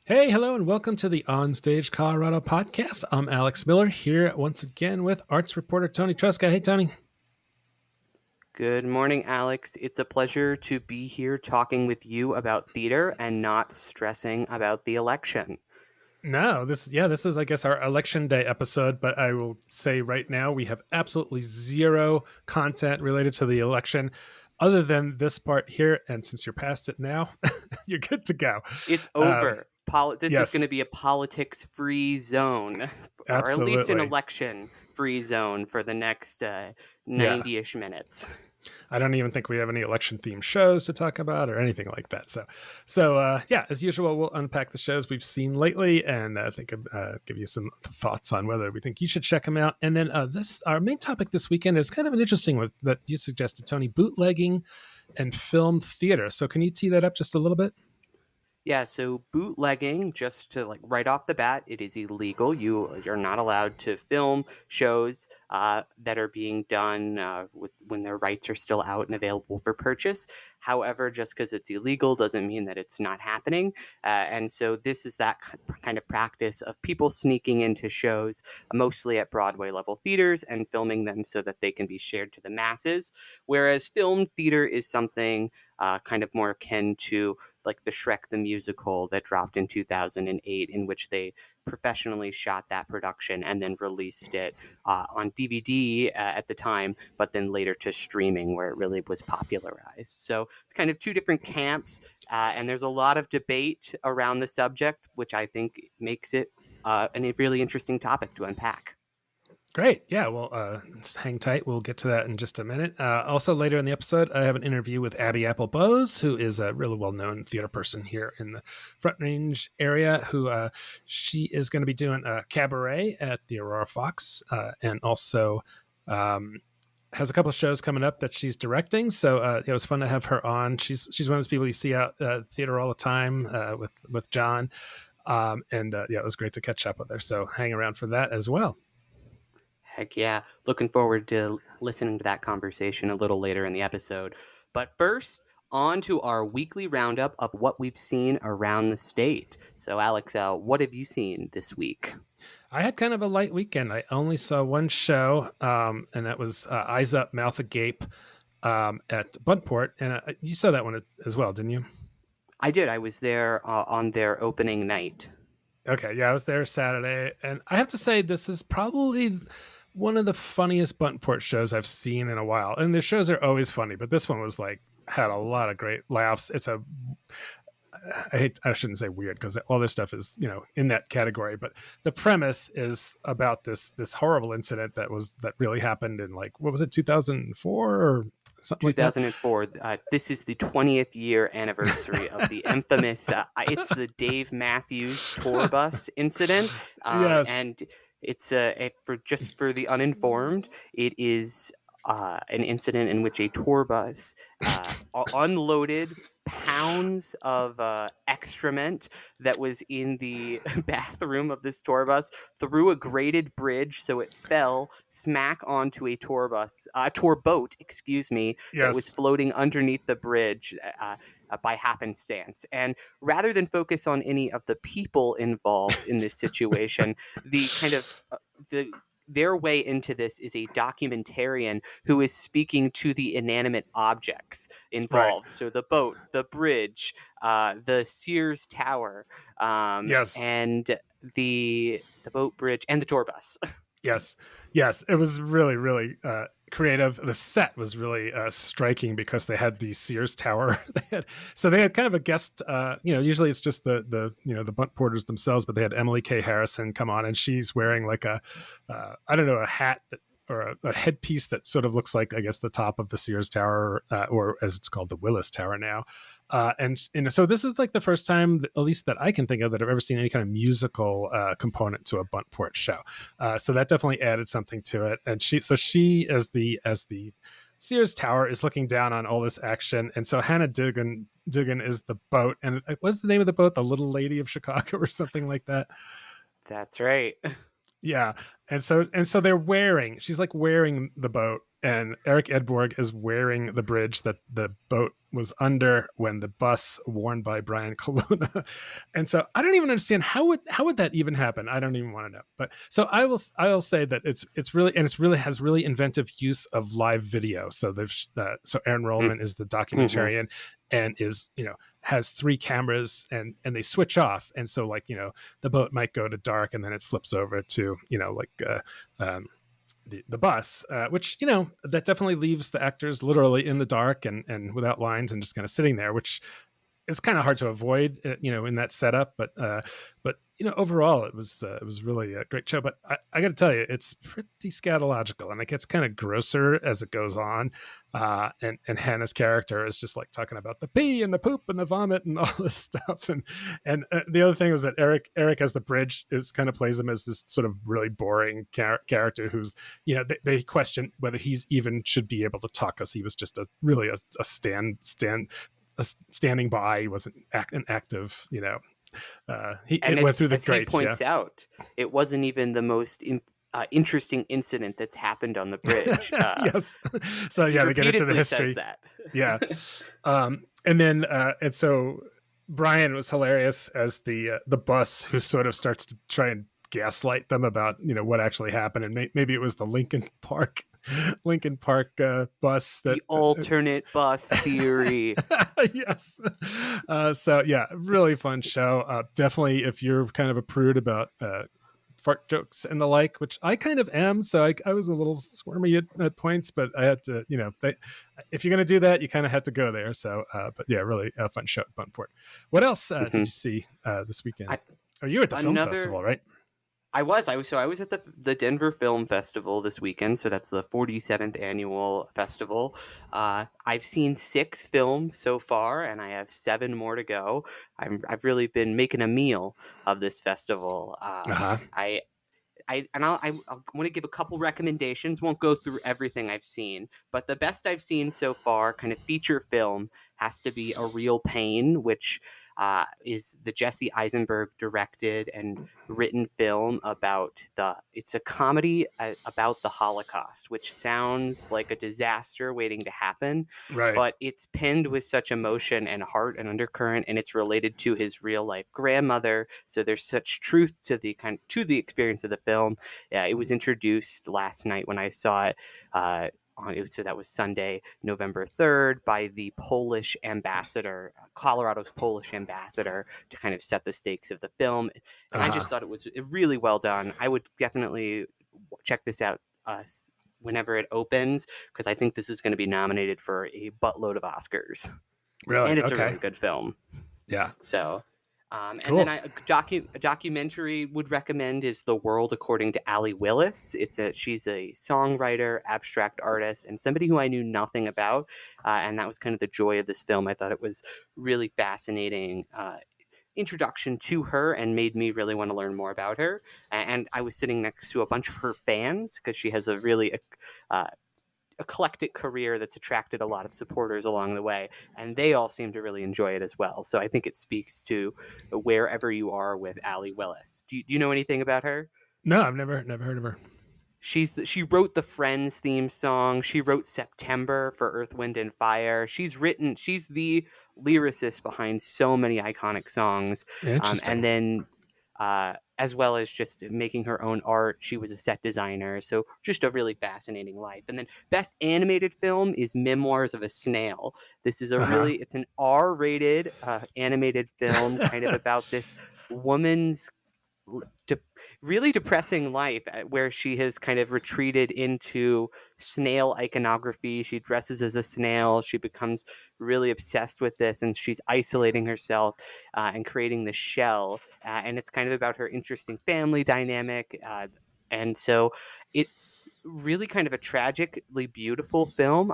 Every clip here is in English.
Hey, hello, and welcome to the OnStage Colorado Podcast. I'm Alex Miller here once again with arts reporter Toni Tresca. Hey, Toni. Good morning, Alex. It's a pleasure to be here talking with you about theater and not stressing about the election. No, this is, I guess, our election day episode, but I will say right now we have absolutely zero content related to the election other than this part here. And since you're past it now, you're good to go. It's over. This is going to Yes, be a politics-free zone, or at least an absolutely. election-free zone for the next Yeah. 90-ish minutes. I don't even think we have any election themed shows to talk about or anything like that. So as usual, we'll unpack the shows we've seen lately and I think give you some thoughts on whether we think you should check them out. And then our main topic this weekend is kind of an interesting one that you suggested, Toni: bootlegging and film theater. So can you tee that up just a little bit? Yeah, so bootlegging, just to right off the bat, it is illegal. You're not allowed to film shows that are being done when their rights are still out and available for purchase. However, just because it's illegal doesn't mean that it's not happening. And so this is that kind of practice of people sneaking into shows, mostly at Broadway level theaters, and filming them so that they can be shared to the masses. Whereas filmed theater is something kind of more akin to like the Shrek the Musical that dropped in 2008, in which they professionally shot that production and then released it on DVD at the time, but then later to streaming where it really was popularized. So it's kind of two different camps, and there's a lot of debate around the subject, which I think makes it a really interesting topic to unpack. Great. Yeah. Well, hang tight. We'll get to that in just a minute. Also, later in the episode, I have an interview with Abby Apple Boes, who is a really well-known theater person here in the Front Range area, who she is going to be doing a cabaret at the Aurora Fox and also has a couple of shows coming up that she's directing. So it was fun to have her on. She's one of those people you see out theater all the time with John. It was great to catch up with her. So hang around for that as well. Heck yeah. Looking forward to listening to that conversation a little later in the episode. But first, on to our weekly roundup of what we've seen around the state. So, Alex, what have you seen this week? I had kind of a light weekend. I only saw one show, and that was Eyes Up, Mouth Agape at Buntport. And you saw that one as well, didn't you? I did. I was there on their opening night. Okay, yeah, I was there Saturday. And I have to say, this is probably one of the funniest Buntport shows I've seen in a while. And the shows are always funny, but this one was had a lot of great laughs. I shouldn't say weird because all this stuff is, in that category, but the premise is about this horrible incident that really happened in what was it, 2004 or something 2004. This is the 20th year anniversary of the infamous, it's the Dave Matthews tour bus incident. Yes. And it's for the uninformed, it is an incident in which a tour bus unloaded pounds of excrement that was in the bathroom of this tour bus through a graded bridge, so it fell smack onto a tour boat, that was floating underneath the bridge by happenstance. And rather than focus on any of the people involved in this situation, the kind of their way into this is a documentarian who is speaking to the inanimate objects involved. Right. So the boat, the bridge, the Sears Tower, and the boat, bridge, and the tour bus. Yes. It was really, really creative. The set was really striking because they had the Sears Tower. They had kind of a guest. Usually it's just the Bunt Porters themselves, but they had Emily K. Harrison come on, and she's wearing a hat or a headpiece that sort of looks like, I guess, the top of the Sears Tower, or as it's called, the Willis Tower now. So this is the first time, at least that I can think of, that I've ever seen any kind of musical component to a Buntport show. So that definitely added something to it. And she as the Sears Tower is looking down on all this action. And so Hannah Dugan is the boat. And what's the name of the boat? The Little Lady of Chicago or something like that. That's right. Yeah. And so she's wearing the boat and Eric Edborg is wearing the bridge that the boat was under when the bus worn by Brian Colonna. And so I don't even understand how would that even happen. I don't even want to know. But so I will say that it's really has really inventive use of live video. So so Aaron Rollman is the documentarian and is, has 3 cameras and they switch off. And so like, the boat might go to dark and then it flips over to, the bus, which, that definitely leaves the actors literally in the dark and without lines and just kind of sitting there, which is kind of hard to avoid, in that setup. But overall, it was really a great show. But I got to tell you, it's pretty scatological, and it gets kind of grosser as it goes on. And Hannah's character is just like talking about the pee and the poop and the vomit and all this stuff. And the other thing was that Eric as the bridge is kind of plays him as this sort of really boring character who's, they question whether he's even should be able to talk, because he was just really a standing by. He wasn't an active, he went through the greats. He points out, it wasn't even the most interesting incident that's happened on the bridge. Yes. So yeah, they get into the history. Says that. Yeah. And then and so Brian was hilarious as the bus who sort of starts to try and gaslight them about what actually happened, and maybe it was the Lincoln Park bus, that the alternate bus theory. Yes. So yeah, really fun show. Definitely, if you're kind of a prude about fart jokes and the like, which I kind of am, so I was a little squirmy at points, but I had to, if you're going to do that, you kind of had to go there. So, but yeah, really a fun show at Buntport. What else did you see this weekend? You were at the film festival, right? I was at the Denver Film Festival this weekend. So that's the 47th annual festival. I've seen 6 films so far, and I have 7 more to go. I've really been making a meal of this festival. I want to give a couple recommendations. Won't go through everything I've seen, but the best I've seen so far, kind of feature film, has to be A Real Pain, which is the Jesse Eisenberg directed and written film it's a comedy about the Holocaust, which sounds like a disaster waiting to happen, right? But it's pinned with such emotion and heart and undercurrent, and it's related to his real life grandmother. So there's such truth to the experience of the film. It was introduced last night when I saw it. So that was Sunday, November 3rd, by the Polish ambassador, Colorado's Polish ambassador, to kind of set the stakes of the film. And I just thought it was really well done. I would definitely check this out whenever it opens, because I think this is going to be nominated for a buttload of Oscars. Really? And it's a really good film. Yeah. So... cool. And then a documentary would recommend is The World According to Allie Willis. She's a songwriter, abstract artist, and somebody who I knew nothing about. And that was kind of the joy of this film. I thought it was really fascinating introduction to her and made me really want to learn more about her. And I was sitting next to a bunch of her fans, because she has a really eclectic career that's attracted a lot of supporters along the way, and they all seem to really enjoy it as well. So I think it speaks to wherever you are with Allie Willis. Do you know anything about her? No, I've never heard of her. She wrote the Friends theme song. She wrote September for Earth, Wind and Fire. She's the lyricist behind so many iconic songs. Interesting. And then as well as just making her own art. She was a set designer, so just a really fascinating life. And then best animated film is Memoirs of a Snail. This is it's an R-rated animated film kind of about this woman's really depressing life, where she has kind of retreated into snail iconography. She dresses as a snail. She becomes really obsessed with this, and she's isolating herself and creating the shell. And it's kind of about her interesting family dynamic. And so it's really kind of a tragically beautiful film.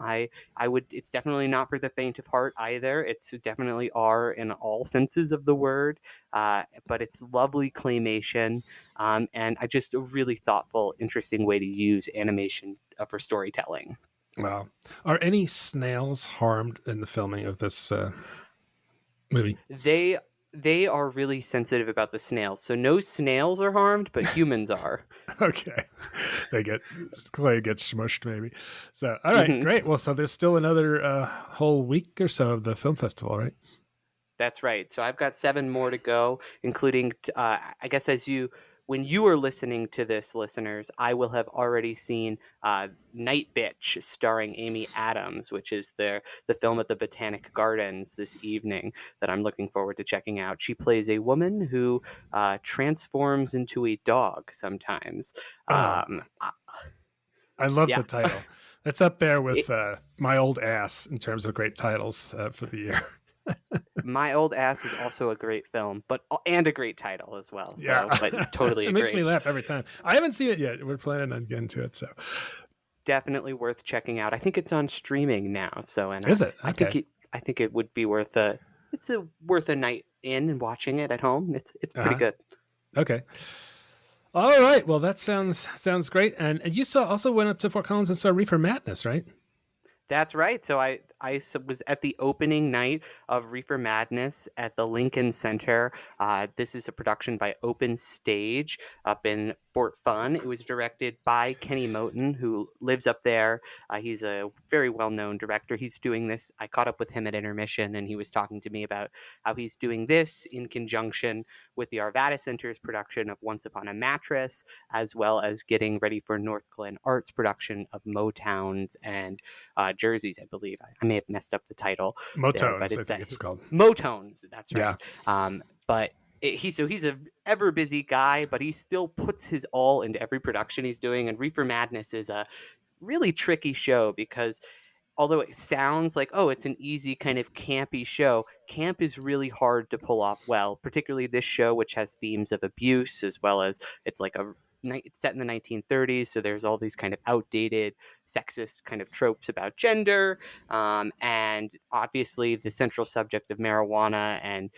It's definitely not for the faint of heart either. It's definitely R in all senses of the word, but it's lovely claymation, and just a really thoughtful, interesting way to use animation for storytelling. Wow. Are any snails harmed in the filming of this movie? They are really sensitive about the snails. So no snails are harmed, but humans are. Okay. Clay gets smushed maybe. So, all right, Hmm. great. Well, so there's still another whole week or so of the film festival, right? That's right. So I've got 7 more to go, including, I guess, when you are listening to this, listeners, I will have already seen Night Bitch, starring Amy Adams, which is the film at the Botanic Gardens this evening that I'm looking forward to checking out. She plays a woman who transforms into a dog sometimes. Oh, Um, uh, I love the yeah. title. It's up there with It, My Old Ass in terms of great titles for the year. My Old Ass is also a great film, and a great title as well. Yeah. So, but totally It makes agree. me laugh every time. I haven't seen it yet. We're planning on getting to it. So, Definitely worth checking out. I think it's on streaming now. So, and is it? I Okay. think it would be worth a night in and watching it at home. It's pretty Uh-huh. good. Okay. All right. Well, that sounds great. And you also went up to Fort Collins and saw Reefer Madness, right? That's right. So was at the opening night of Reefer Madness at the Lincoln Center. This is a production by OnStage up in Fort Fun. It was directed by Kenny Moten, who lives up there. He's a very well-known director. He's doing this. I caught up with him at intermission, and he was talking to me about how he's doing this in conjunction with the Arvada Center's production of Once Upon a Mattress, as well as getting ready for North Glen Arts' production of Motowns and Jerseys, I believe. I may have messed up the title there, but Motones, I it's think it's called. Motones. That's right. Yeah. But he's a ever busy guy, but he still puts his all into every production he's doing. And Reefer Madness is a really tricky show because although it sounds like, oh, it's an easy kind of campy show, camp is really hard to pull off well, particularly this show, which has themes of abuse as well as it's set in the 1930s, so there's all these kind of outdated sexist kind of tropes about gender, and obviously the central subject of marijuana and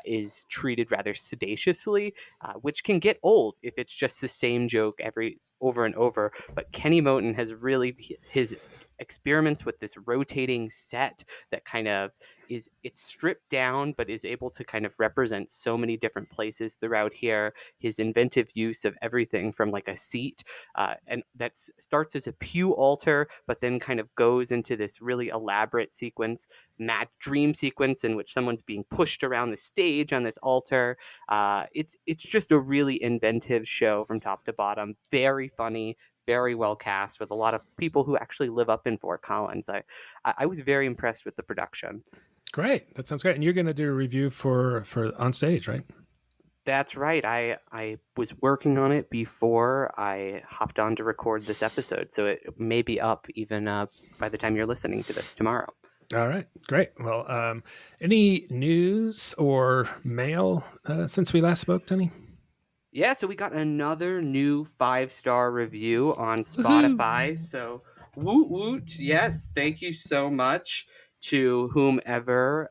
is treated rather sedaciously, which can get old if it's just the same joke over and over. But Kenny Moten has really his experiments with this rotating set that kind of it's stripped down but is able to kind of represent so many different places throughout here. His inventive use of everything from like a seat and that starts as a pew altar but then kind of goes into this really elaborate sequence, mad dream sequence in which someone's being pushed around the stage on this altar. It's just a really inventive show from top to bottom, very funny, very well cast with a lot of people who actually live up in Fort Collins. I was very impressed with the production. Great. That sounds great. And you're going to do a review for OnStage, right? That's right. I was working on it before I hopped on to record this episode, so it may be up even by the time you're listening to this tomorrow. All right, great. Well, any news or mail since we last spoke, Tony? Yeah, so we got another new 5-star review on Spotify. Woo-hoo! So woot woot. Yes, thank you so much to whomever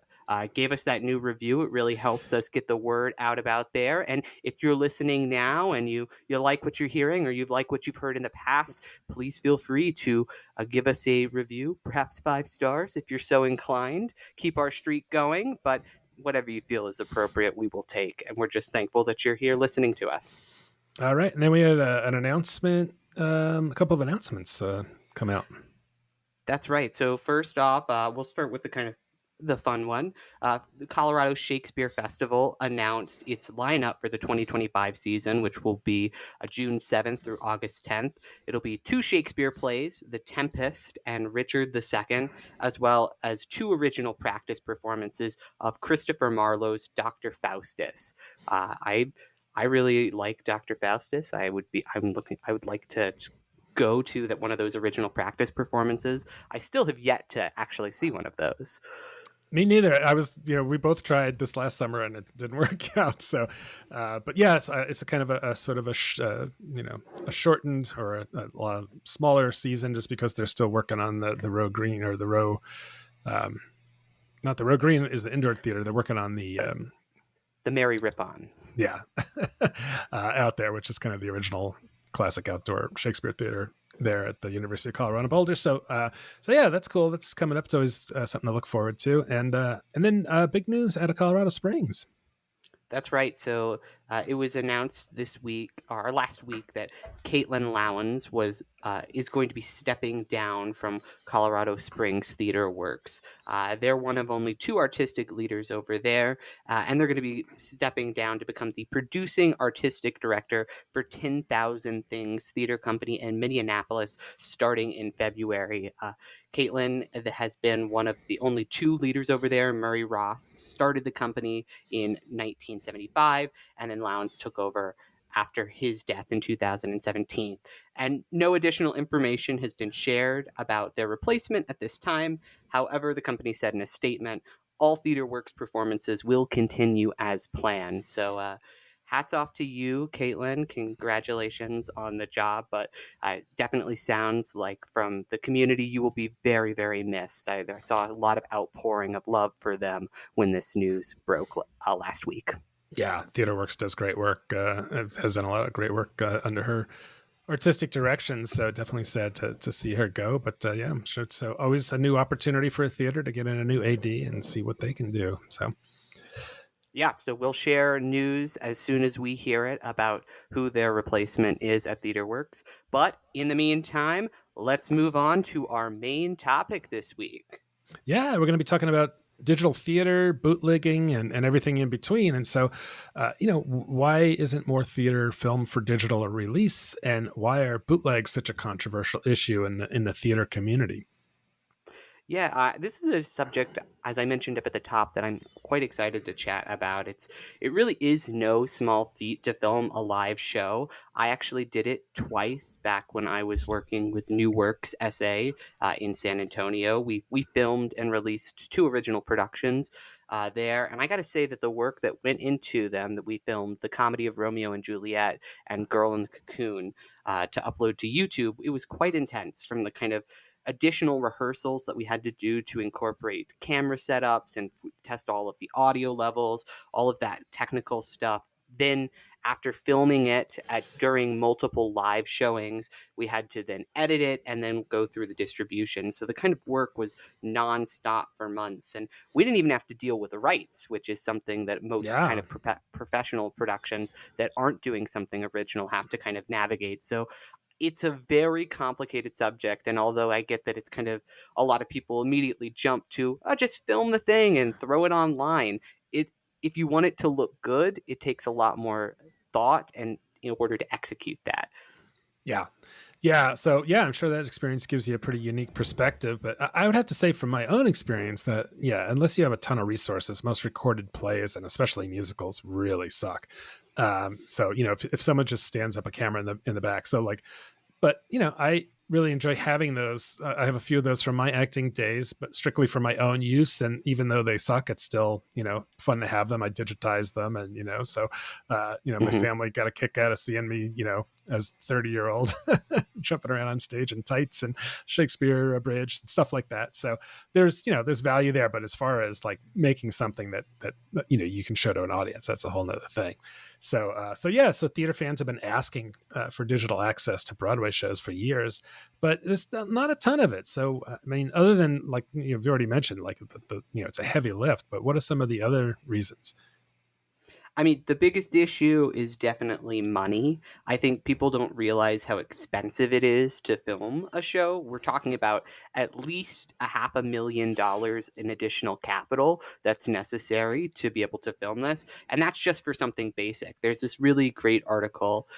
gave us that new review. It really helps us get the word out about there. And if you're listening now and you like what you're hearing or you like what you've heard in the past, please feel free to give us a review, perhaps 5 stars if you're so inclined. Keep our streak going, but whatever you feel is appropriate, we will take. And we're just thankful that you're here listening to us. All right. And then we had an announcement, a couple of announcements come out. That's right. So first off, we'll start with the fun one. The Colorado Shakespeare Festival announced its lineup for the 2025 season, which will be June 7th through August 10th. It'll be 2 Shakespeare plays, The Tempest and Richard II, as well as 2 original practice performances of Christopher Marlowe's Dr. Faustus. I really like Dr. Faustus. I would like to go to one of those original practice performances. I still have yet to actually see one of those. Me neither. We both tried this last summer and it didn't work out. So, but yeah, it's a kind of a sort of a shortened or a smaller season just because they're still working on the Row Green or the Row, not the Row Green is the indoor theater. They're working on the Mary Rippon. Yeah. Out there, which is kind of the original classic outdoor Shakespeare theater there at the University of Colorado Boulder. So yeah, that's cool. That's coming up. It's always something to look forward to. And then big news out of Colorado Springs. That's right. So it was announced this week or last week that Caitlin Lowens is going to be stepping down from Colorado Springs Theater Works. They're one of only two artistic leaders over there, and they're going to be stepping down to become the producing artistic director for 10,000 Things Theater Company in Minneapolis, starting in February. Caitlin has been one of the only two leaders over there. Murray Ross started the company in 1975, and then Lowndes took over after his death in 2017. And no additional information has been shared about their replacement at this time. However, the company said in a statement, all TheaterWorks performances will continue as planned. So, hats off to you, Caitlin. Congratulations on the job. But it definitely sounds like from the community, you will be very, very missed. I saw a lot of outpouring of love for them when this news broke last week. Yeah, TheaterWorks does great work. Has done a lot of great work under her artistic direction. So definitely sad to see her go. But yeah, I'm sure it's always a new opportunity for a theater to get in a new AD and see what they can do. So yeah, so we'll share news as soon as we hear it about who their replacement is at TheaterWorks. But in the meantime, let's move on to our main topic this week. Yeah, we're going to be talking about digital theater, bootlegging, and everything in between. And so, why isn't more theater filmed for digital or release? And why are bootlegs such a controversial issue in the theater community? Yeah, this is a subject, as I mentioned up at the top, that I'm quite excited to chat about. It really is no small feat to film a live show. I actually did it twice back when I was working with New Works SA in San Antonio. We filmed and released two original productions there, and I got to say that the work that went into them, that we filmed, the comedy of Romeo and Juliet and Girl in the Cocoon, to upload to YouTube, it was quite intense from the kind of additional rehearsals that we had to do to incorporate camera setups and test all of the audio levels, all of that technical stuff. Then after filming it during multiple live showings, we had to then edit it and then go through the distribution. So the kind of work was nonstop for months. And we didn't even have to deal with the rights, which is something that most kind of professional productions that aren't doing something original have to kind of navigate. So it's a very complicated subject, and although I get that it's kind of a lot of people immediately jump to just film the thing and throw it online, if you want it to look good, it takes a lot more thought and in order to execute that. Yeah. So I'm sure that experience gives you a pretty unique perspective, but I would have to say from my own experience that, unless you have a ton of resources, most recorded plays and especially musicals really suck. So, if someone just stands up a camera in the back, but I really enjoy having those. I have a few of those from my acting days, but strictly for my own use. And even though they suck, it's still, fun to have them. I digitize them and, so, my family got a kick out of seeing me, as 30-year-old jumping around on stage in tights and Shakespeare abridged and stuff like that. So there's value there. But as far as like making something that you can show to an audience, that's a whole nother thing. So theater fans have been asking for digital access to Broadway shows for years, but there's not a ton of it. So, I mean, other than like you've already mentioned, like it's a heavy lift, but what are some of the other reasons? I mean, the biggest issue is definitely money. I think people don't realize how expensive it is to film a show. We're talking about at least $500,000 in additional capital that's necessary to be able to film this. And that's just for something basic. There's this really great article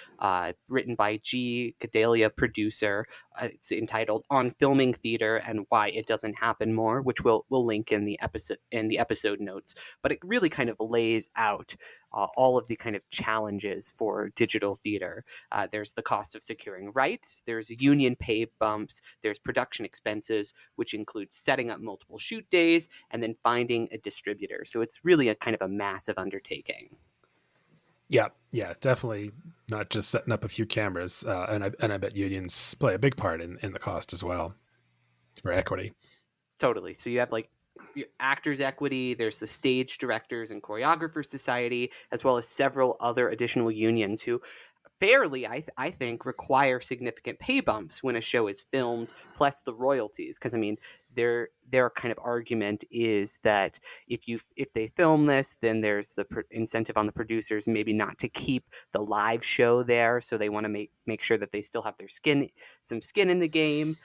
written by G. Gedalia, producer. It's entitled "On Filming Theater and Why It Doesn't Happen More," which we'll link in the episode notes. But it really kind of lays out all of the kind of challenges for digital theater. There's the cost of securing rights, there's union pay bumps, there's production expenses, which includes setting up multiple shoot days, and then finding a distributor. So it's really a kind of a massive undertaking. Yeah, definitely not just setting up a few cameras. And I bet unions play a big part in the cost as well for equity. Totally. So you have like your actors equity, there's the stage directors and choreographers society, as well as several other additional unions who fairly, I think, require significant pay bumps when a show is filmed, plus the royalties. Because, I mean, their kind of argument is that if they film this, then there's the incentive on the producers maybe not to keep the live show there, so they want to make sure that they still have their some skin in the game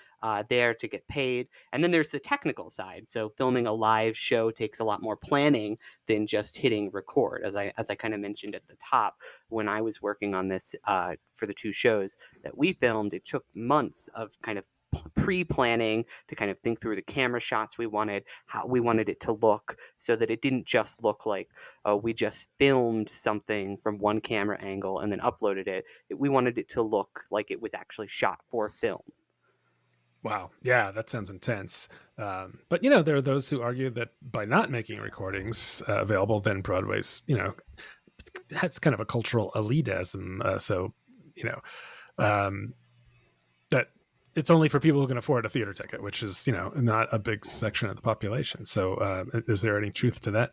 there to get paid. And then there's the technical side. So filming a live show takes a lot more planning than just hitting record. As I kind of mentioned at the top, when I was working on this for the two shows that we filmed, it took months of kind of pre-planning to kind of think through the camera shots we wanted, how we wanted it to look, so that it didn't just look like, oh, we just filmed something from one camera angle and then uploaded it. We wanted it to look like it was actually shot for film. Wow. Yeah, that sounds intense. But, there are those who argue that by not making recordings available, then Broadway's, that's kind of a cultural elitism. So, that it's only for people who can afford a theater ticket, which is, not a big section of the population. So is there any truth to that?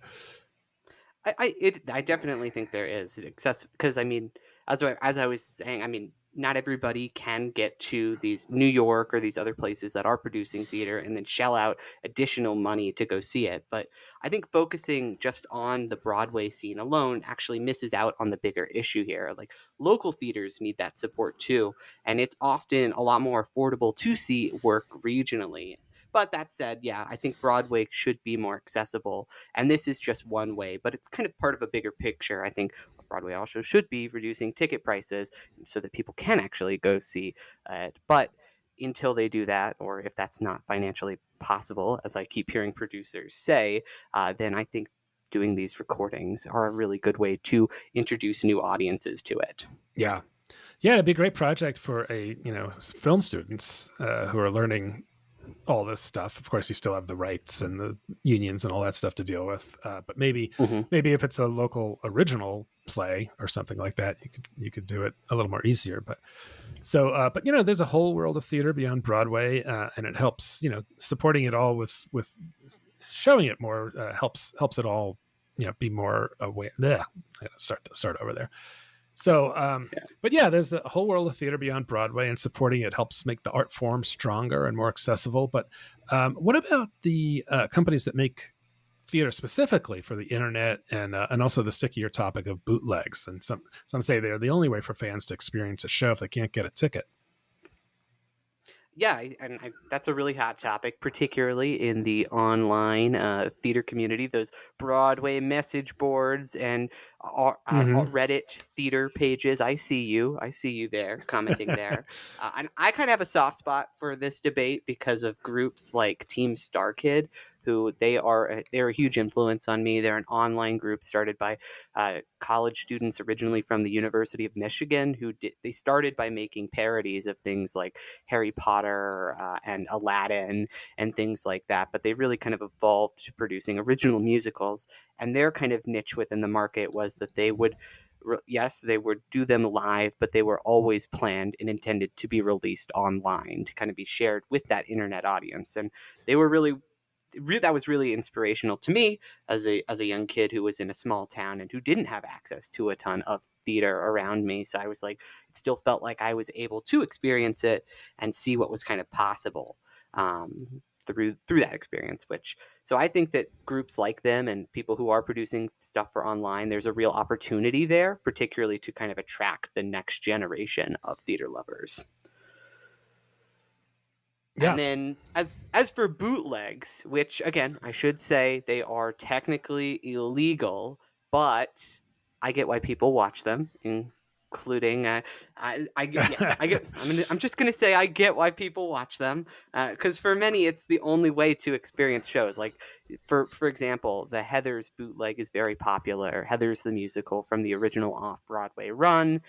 I definitely think there is because I mean, as I was saying, I mean, not everybody can get to these New York or these other places that are producing theater and then shell out additional money to go see it. But I think focusing just on the Broadway scene alone actually misses out on the bigger issue here. Like, local theaters need that support too, and it's often a lot more affordable to see work regionally. But that said, yeah, I think Broadway should be more accessible. And this is just one way, but it's kind of part of a bigger picture. I think Broadway also should be reducing ticket prices so that people can actually go see it. But until they do that, or if that's not financially possible, as I keep hearing producers say, then I think doing these recordings are a really good way to introduce new audiences to it. Yeah. Yeah, it'd be a great project for film students who are learning all this stuff. Of course, you still have the rights and the unions and all that stuff to deal with. But maybe if it's a local original play or something like that, you could do it a little more easier. But there's a whole world of theater beyond Broadway, and it helps. Supporting it all with showing it more helps it all. Be more aware. I gotta start over there. So, but yeah, there's the whole world of theater beyond Broadway, and supporting it helps make the art form stronger and more accessible. But what about the companies that make theater specifically for the internet and also the stickier topic of bootlegs? And some say they're the only way for fans to experience a show if they can't get a ticket. Yeah, that's a really hot topic, particularly in the online theater community. Those Broadway message boards and Reddit theater pages. I see you there commenting there. And I kind of have a soft spot for this debate because of groups like Team Star Kid, who they're a huge influence on me. They're an online group started by college students originally from the University of Michigan they started by making parodies of things like Harry Potter and Aladdin and things like that. But they really kind of evolved to producing original musicals. And their kind of niche within the market was that they would do them live, but they were always planned and intended to be released online to kind of be shared with that internet audience. And they were that was really inspirational to me as a young kid who was in a small town and who didn't have access to a ton of theater around me. So I was like, it still felt like I was able to experience it and see what was kind of possible through that experience. So I think that groups like them and people who are producing stuff for online, there's a real opportunity there, particularly to kind of attract the next generation of theater lovers. Yeah. And then as for bootlegs, which again, I should say they are technically illegal, but I get why people watch them, including I'm just gonna say I get why people watch them, because for many it's the only way to experience shows. Like for example, the Heathers bootleg is very popular. Heathers the musical from the original off-Broadway run.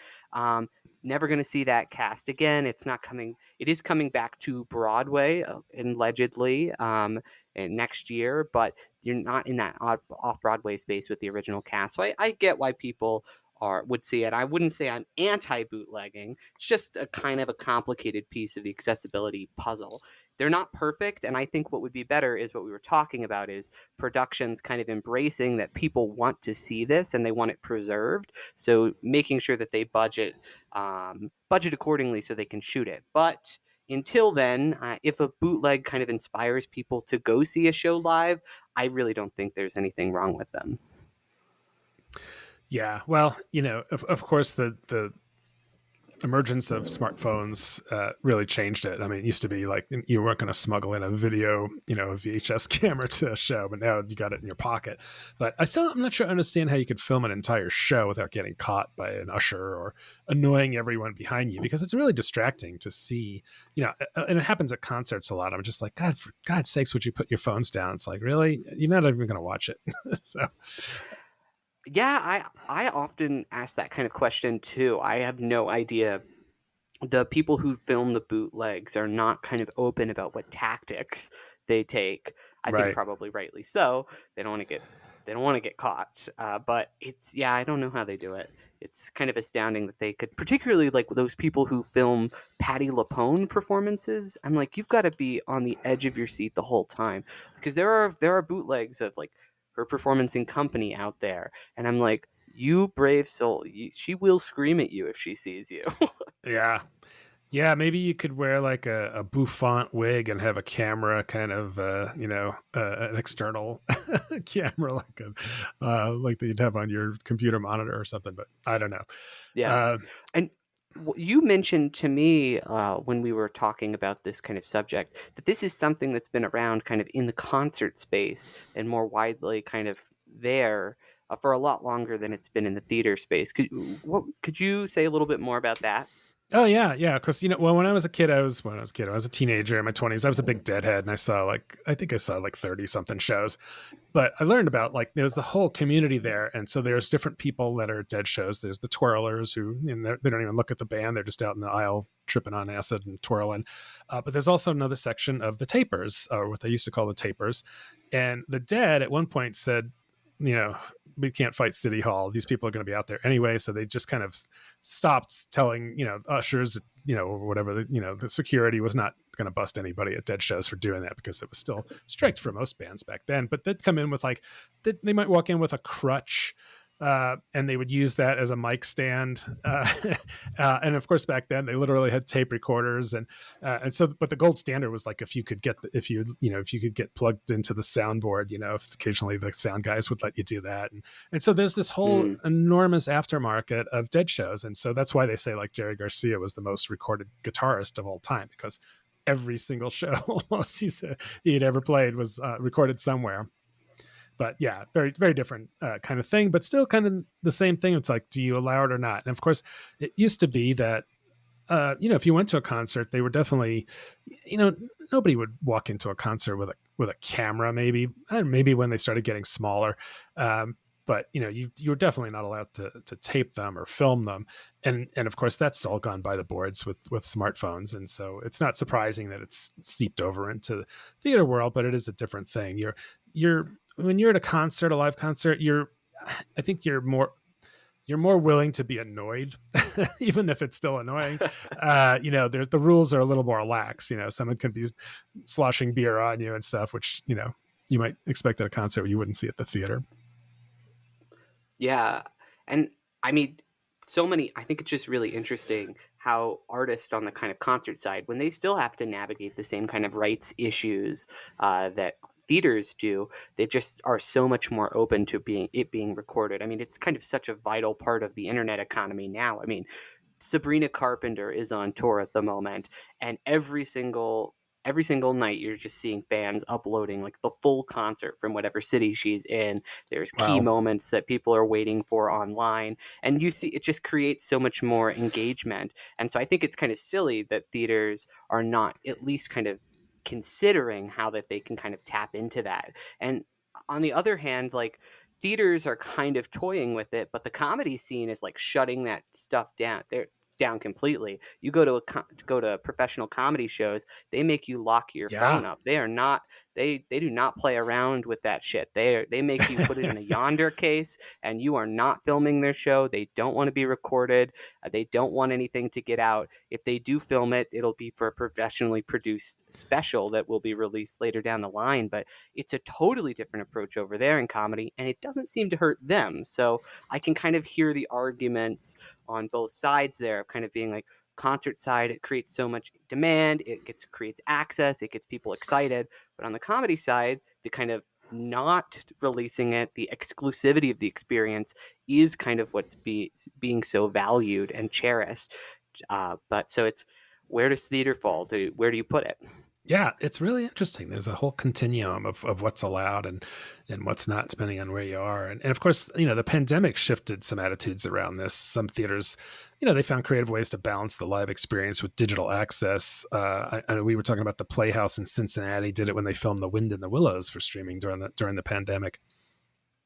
Never going to see that cast again. It is coming back to Broadway allegedly next year, but you're not in that off-Broadway space with the original cast. So I get why people would see it. I wouldn't say I'm anti-bootlegging. It's just a kind of a complicated piece of the accessibility puzzle. They're not perfect, and I think what would be better is what we were talking about is productions kind of embracing that people want to see this and they want it preserved. So making sure that they budget accordingly so they can shoot it. But until then, if a bootleg kind of inspires people to go see a show live, I really don't think there's anything wrong with them. Yeah, well, of course, the emergence of smartphones really changed it. I mean, it used to be like you weren't going to smuggle in a video, a VHS camera to a show, but now you got it in your pocket. But I'm not sure I understand how you could film an entire show without getting caught by an usher or annoying everyone behind you, because it's really distracting to see, and it happens at concerts a lot. I'm just like, God, for God's sakes, would you put your phones down? It's like, really? You're not even going to watch it. So. Yeah, I often ask that kind of question too. I have no idea. The people who film the bootlegs are not kind of open about what tactics they take. I think probably rightly so. They don't want to get caught. But I don't know how they do it. It's kind of astounding that they could, particularly like those people who film Patti LuPone performances. I'm like, you've got to be on the edge of your seat the whole time, because there are bootlegs of like her performance in Company out there, and I'm like, you brave soul, she will scream at you if she sees you. Yeah, maybe you could wear like a bouffant wig and have a camera kind of, an external camera, like that you'd have on your computer monitor or something, but I don't know. Yeah. And you mentioned to me when we were talking about this kind of subject that this is something that's been around kind of in the concert space and more widely kind of there for a lot longer than it's been in the theater space. Could you say a little bit more about that? Oh yeah, because when I was a kid, I was a teenager in my 20s. I was a big Deadhead, and I think I saw like 30 something shows. But I learned about there's the whole community there, and so there's different people that are at Dead shows. There's the twirlers who they don't even look at the band; they're just out in the aisle tripping on acid and twirling. But there's also another section of the tapers, or what they used to call the tapers. And the Dead at one point said, we can't fight City Hall. These people are going to be out there anyway. So they just kind of stopped telling, ushers, or whatever, the security was not going to bust anybody at Dead shows for doing that, because it was still strict for most bands back then. But they'd come in with they might walk in with a crutch, and they would use that as a mic stand. And of course, back then they literally had tape recorders, and so, but the gold standard was like, if you could get plugged into the soundboard, if occasionally the sound guys would let you do that. And so there's this whole enormous aftermarket of Dead shows. And so that's why they say like Jerry Garcia was the most recorded guitarist of all time, because every single show almost he had ever played was recorded somewhere. But yeah, very, very different kind of thing, but still kind of the same thing. It's like, do you allow it or not? And of course, it used to be that, if you went to a concert, they were definitely, nobody would walk into a concert with a camera, maybe when they started getting smaller. But you were definitely not allowed to tape them or film them. And of course, that's all gone by the boards with smartphones. And so it's not surprising that it's seeped over into the theater world, but it is a different thing. When you're at a live concert, I think you're more willing to be annoyed, even if it's still annoying. The rules are a little more lax. Someone could be sloshing beer on you and stuff, which, you might expect at a concert you wouldn't see at the theater. Yeah. And I mean, I think it's just really interesting how artists on the kind of concert side, when they still have to navigate the same kind of rights issues that theaters do, they just are so much more open to being recorded. I mean, it's kind of such a vital part of the internet economy now. I mean, Sabrina Carpenter is on tour at the moment, and every single night you're just seeing fans uploading like the full concert from whatever city she's in. There's key moments that people are waiting for online, and you see it just creates so much more engagement. And so I think it's kind of silly that theaters are not at least kind of considering how that they can kind of tap into that. And on the other hand, like, theaters are kind of toying with it, but the comedy scene is like shutting that stuff down. They're down completely. You go to professional comedy shows, they make you lock your phone up. They are not they do not play around with that shit. They make you put it in a yonder case, and you are not filming their show. They don't want to be recorded. They don't want anything to get out. If they do film it, it'll be for a professionally produced special that will be released later down the line. But it's a totally different approach over there in comedy, and it doesn't seem to hurt them. So I can kind of hear the arguments on both sides there of kind of being like, concert side, it creates so much demand, creates access, it gets people excited. But on the comedy side, the kind of not releasing it, the exclusivity of the experience is kind of being so valued and cherished. But so it's, where does theater fall? Where do you put it? Yeah, it's really interesting. There's a whole continuum of what's allowed and what's not, depending on where you are. And of course, the pandemic shifted some attitudes around this. Some theaters, they found creative ways to balance the live experience with digital access. I know we were talking about the Playhouse in Cincinnati did it when they filmed The Wind in the Willows for streaming during the pandemic.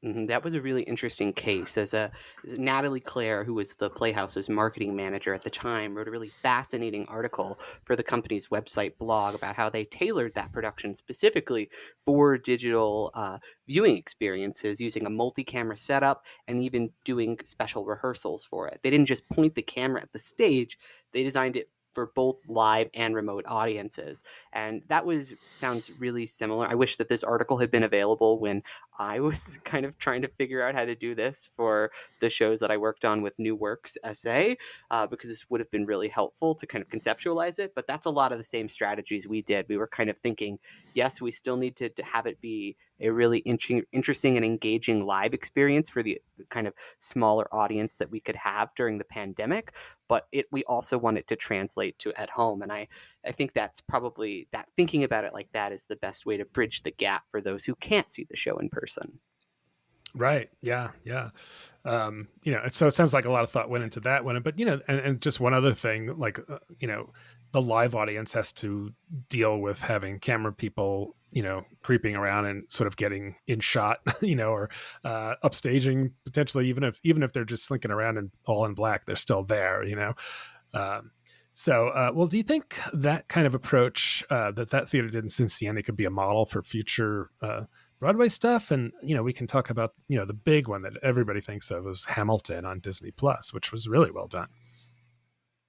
That was a really interesting case. As Natalie Claire, who was the Playhouse's marketing manager at the time, wrote a really fascinating article for the company's website blog about how they tailored that production specifically for digital viewing experiences, using a multi-camera setup and even doing special rehearsals for it. They didn't just point the camera at the stage; they designed it for both live and remote audiences. And sounds really similar. I wish that this article had been available when I was kind of trying to figure out how to do this for the shows that I worked on with New Works SA, because this would have been really helpful to kind of conceptualize it. But that's a lot of the same strategies we did. We were kind of thinking, yes, we still need to have it be a really interesting and engaging live experience for the kind of smaller audience that we could have during the pandemic, but we also want it to translate to at home. And I think that's probably, that thinking about it like that is the best way to bridge the gap for those who can't see the show in person. Right. Yeah. Yeah. So it sounds like a lot of thought went into that one, but, and just one other thing, like, the live audience has to deal with having camera people, creeping around and sort of getting in shot, or upstaging potentially, even if they're just slinking around and all in black, they're still there, well, do you think that kind of approach that theater did in Cincinnati could be a model for future Broadway stuff? And, we can talk about, the big one that everybody thinks of was Hamilton on Disney Plus, which was really well done.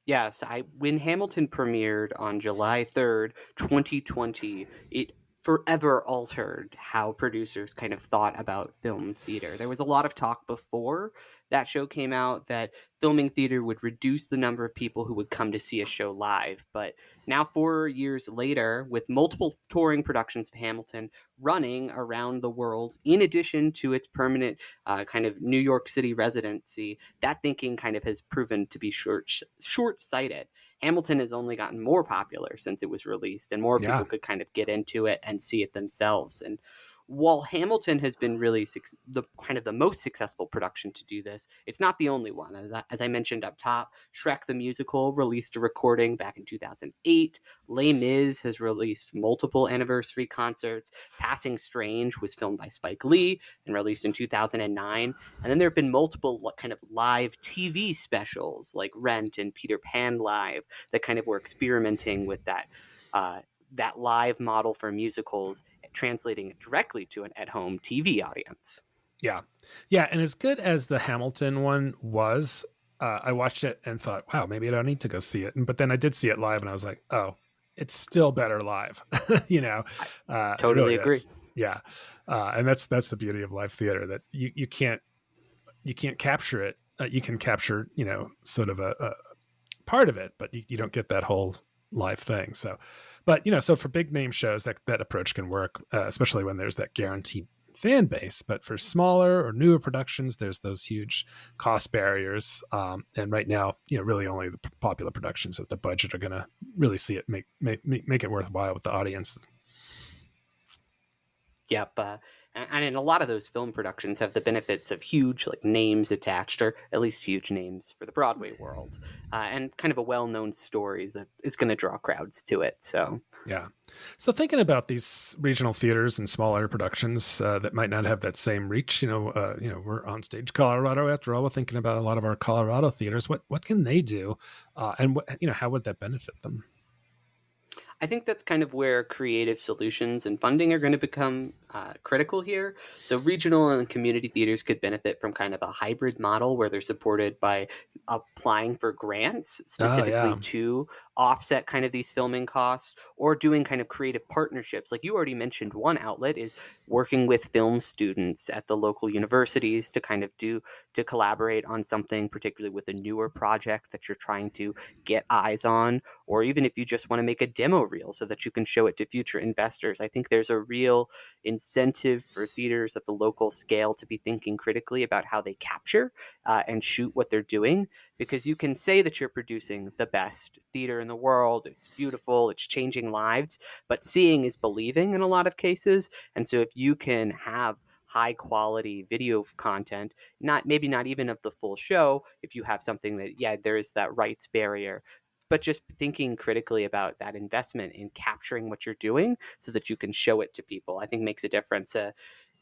Yes, when Hamilton premiered on July 3rd, 2020, it forever altered how producers kind of thought about film theater. There was a lot of talk before that show came out that filming theater would reduce the number of people who would come to see a show live. But now, 4 years later, with multiple touring productions of Hamilton running around the world, in addition to its permanent kind of New York City residency, that thinking kind of has proven to be short-sighted. Hamilton has only gotten more popular since it was released, and more people could kind of get into it and see it themselves. And while Hamilton has been really the most successful production to do this, it's not the only one. As I mentioned up top, Shrek the Musical released a recording back in 2008. Les Mis has released multiple anniversary concerts. Passing Strange was filmed by Spike Lee and released in 2009. And then there have been multiple kind of live TV specials like Rent and Peter Pan Live that kind of were experimenting with that live model for musicals, translating it directly to an at-home TV audience. Yeah. Yeah. And as good as the Hamilton one was, I watched it and thought, wow, maybe I don't need to go see it. But then I did see it live and I was like, oh, it's still better live. I totally agree. Yeah. And that's the beauty of live theater, that you can't capture it. You can capture, sort of a part of it, but you don't get that whole live thing. So, but so for big name shows, that approach can work, especially when there's that guaranteed fan base. But for smaller or newer productions, there's those huge cost barriers. And right now, really only the popular productions at the budget are going to really see it make it worthwhile with the audience. Yep. And in a lot of those film productions have the benefits of huge names attached, or at least huge names for the Broadway world, and kind of a well-known story that is going to draw crowds to it. So yeah. So thinking about these regional theaters and smaller productions that might not have that same reach, we're OnStage Colorado after all. We're thinking about a lot of our Colorado theaters. What can they do, and how would that benefit them? I think that's kind of where creative solutions and funding are going to become critical here. So regional and community theaters could benefit from kind of a hybrid model where they're supported by applying for grants specifically to offset kind of these filming costs, or doing kind of creative partnerships. Like you already mentioned, one outlet is working with film students at the local universities to kind of to collaborate on something, particularly with a newer project that you're trying to get eyes on, or even if you just want to make a demo reel so that you can show it to future investors. I think there's a real incentive for theaters at the local scale to be thinking critically about how they capture and shoot what they're doing, because you can say that you're producing the best theater in the world. It's beautiful, it's changing lives, but seeing is believing in a lot of cases. And so if you can have high quality video content, maybe not even of the full show, if you have something that, yeah, there is that rights barrier, but just thinking critically about that investment in capturing what you're doing so that you can show it to people, I think makes a difference.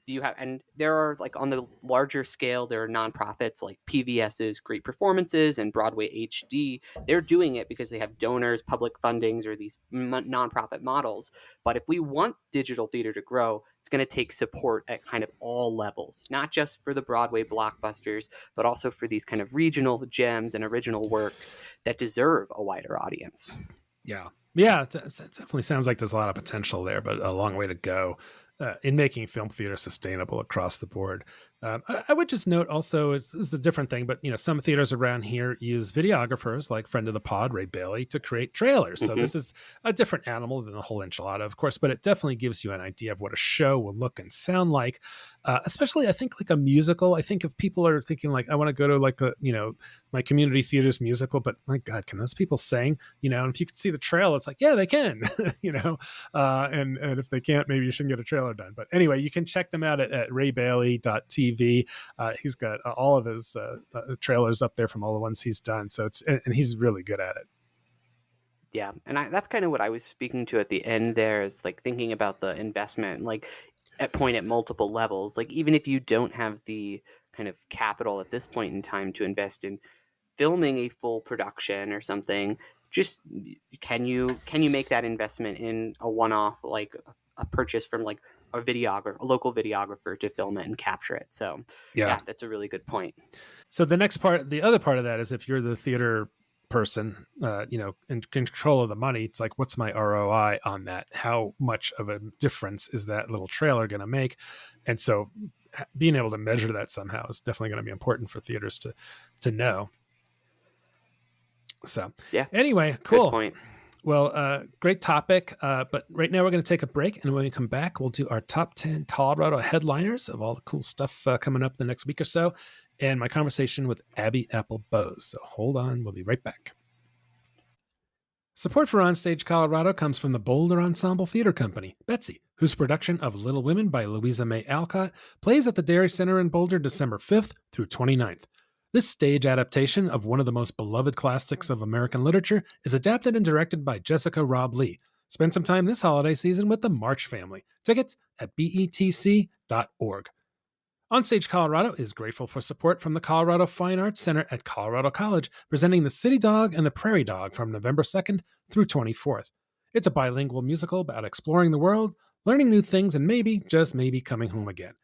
Do you have, and there are, like, on the larger scale, there are nonprofits like PVS's Great Performances and Broadway HD. They're doing it because they have donors, public fundings, or these nonprofit models. But if we want digital theater to grow, it's going to take support at kind of all levels, not just for the Broadway blockbusters, but also for these kind of regional gems and original works that deserve a wider audience. Yeah, it definitely sounds like there's a lot of potential there, but a long way to go in making film theater sustainable across the board. I would just note also, it's a different thing, but some theaters around here use videographers like friend of the pod, Ray Bailey, to create trailers. So this is a different animal than the whole enchilada, of course, but it definitely gives you an idea of what a show will look and sound like. Especially, I think, like a musical. I think if people are thinking like, I want to go to like my community theater's musical, but my God, can those people sing? And if you could see the trail, it's like, yeah, they can. And if they can't, maybe you shouldn't get a trailer done. But anyway, you can check them out at raybailey.tv. He's got all of his trailers up there from all the ones he's done. So and he's really good at it. Yeah, and that's kind of what I was speaking to at the end there, is like thinking about the investment, like at multiple levels. Like even if you don't have the kind of capital at this point in time to invest in filming a full production or something, just can you make that investment in a one-off, like a purchase from like a local videographer to film it and capture it? So yeah, that's a really good point. So the other part of that is, if you're the theater person, in control of the money, it's like, what's my ROI on that? How much of a difference is that little trailer going to make? And so being able to measure that somehow is definitely going to be important for theaters to know. So yeah, anyway, cool. Good point. Well, great topic. But right now we're going to take a break. And when we come back, we'll do our top 10 Colorado headliners of all the cool stuff coming up the next week or so, and my conversation with Abby Apple Boes. So hold on. We'll be right back. Support for OnStage Colorado comes from the Boulder Ensemble Theater Company, Betsy, whose production of Little Women by Louisa May Alcott plays at the Dairy Center in Boulder December 5th through 29th. This stage adaptation of one of the most beloved classics of American literature is adapted and directed by Jessica Robb Lee. Spend some time this holiday season with the March family. Tickets at betc.org. OnStage Colorado is grateful for support from the Colorado Fine Arts Center at Colorado College, presenting The City Dog and the Prairie Dog from November 2nd through 24th. It's a bilingual musical about exploring the world, learning new things, and maybe, just maybe, coming home again.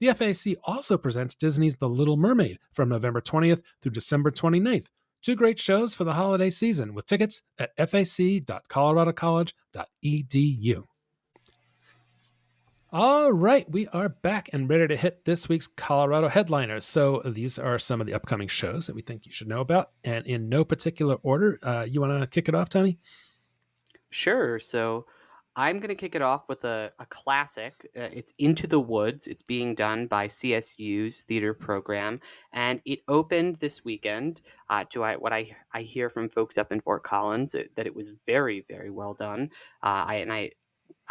The FAC also presents Disney's The Little Mermaid from November 20th through December 29th. Two great shows for the holiday season, with tickets at fac.coloradocollege.edu. All right, we are back and ready to hit this week's Colorado headliners. So these are some of the upcoming shows that we think you should know about, and in no particular order. You want to kick it off, Tony? Sure. So I'm going to kick it off with a classic. It's Into the Woods. It's being done by CSU's theater program, and it opened this weekend. What I hear from folks up in Fort Collins, that it was very, very well done.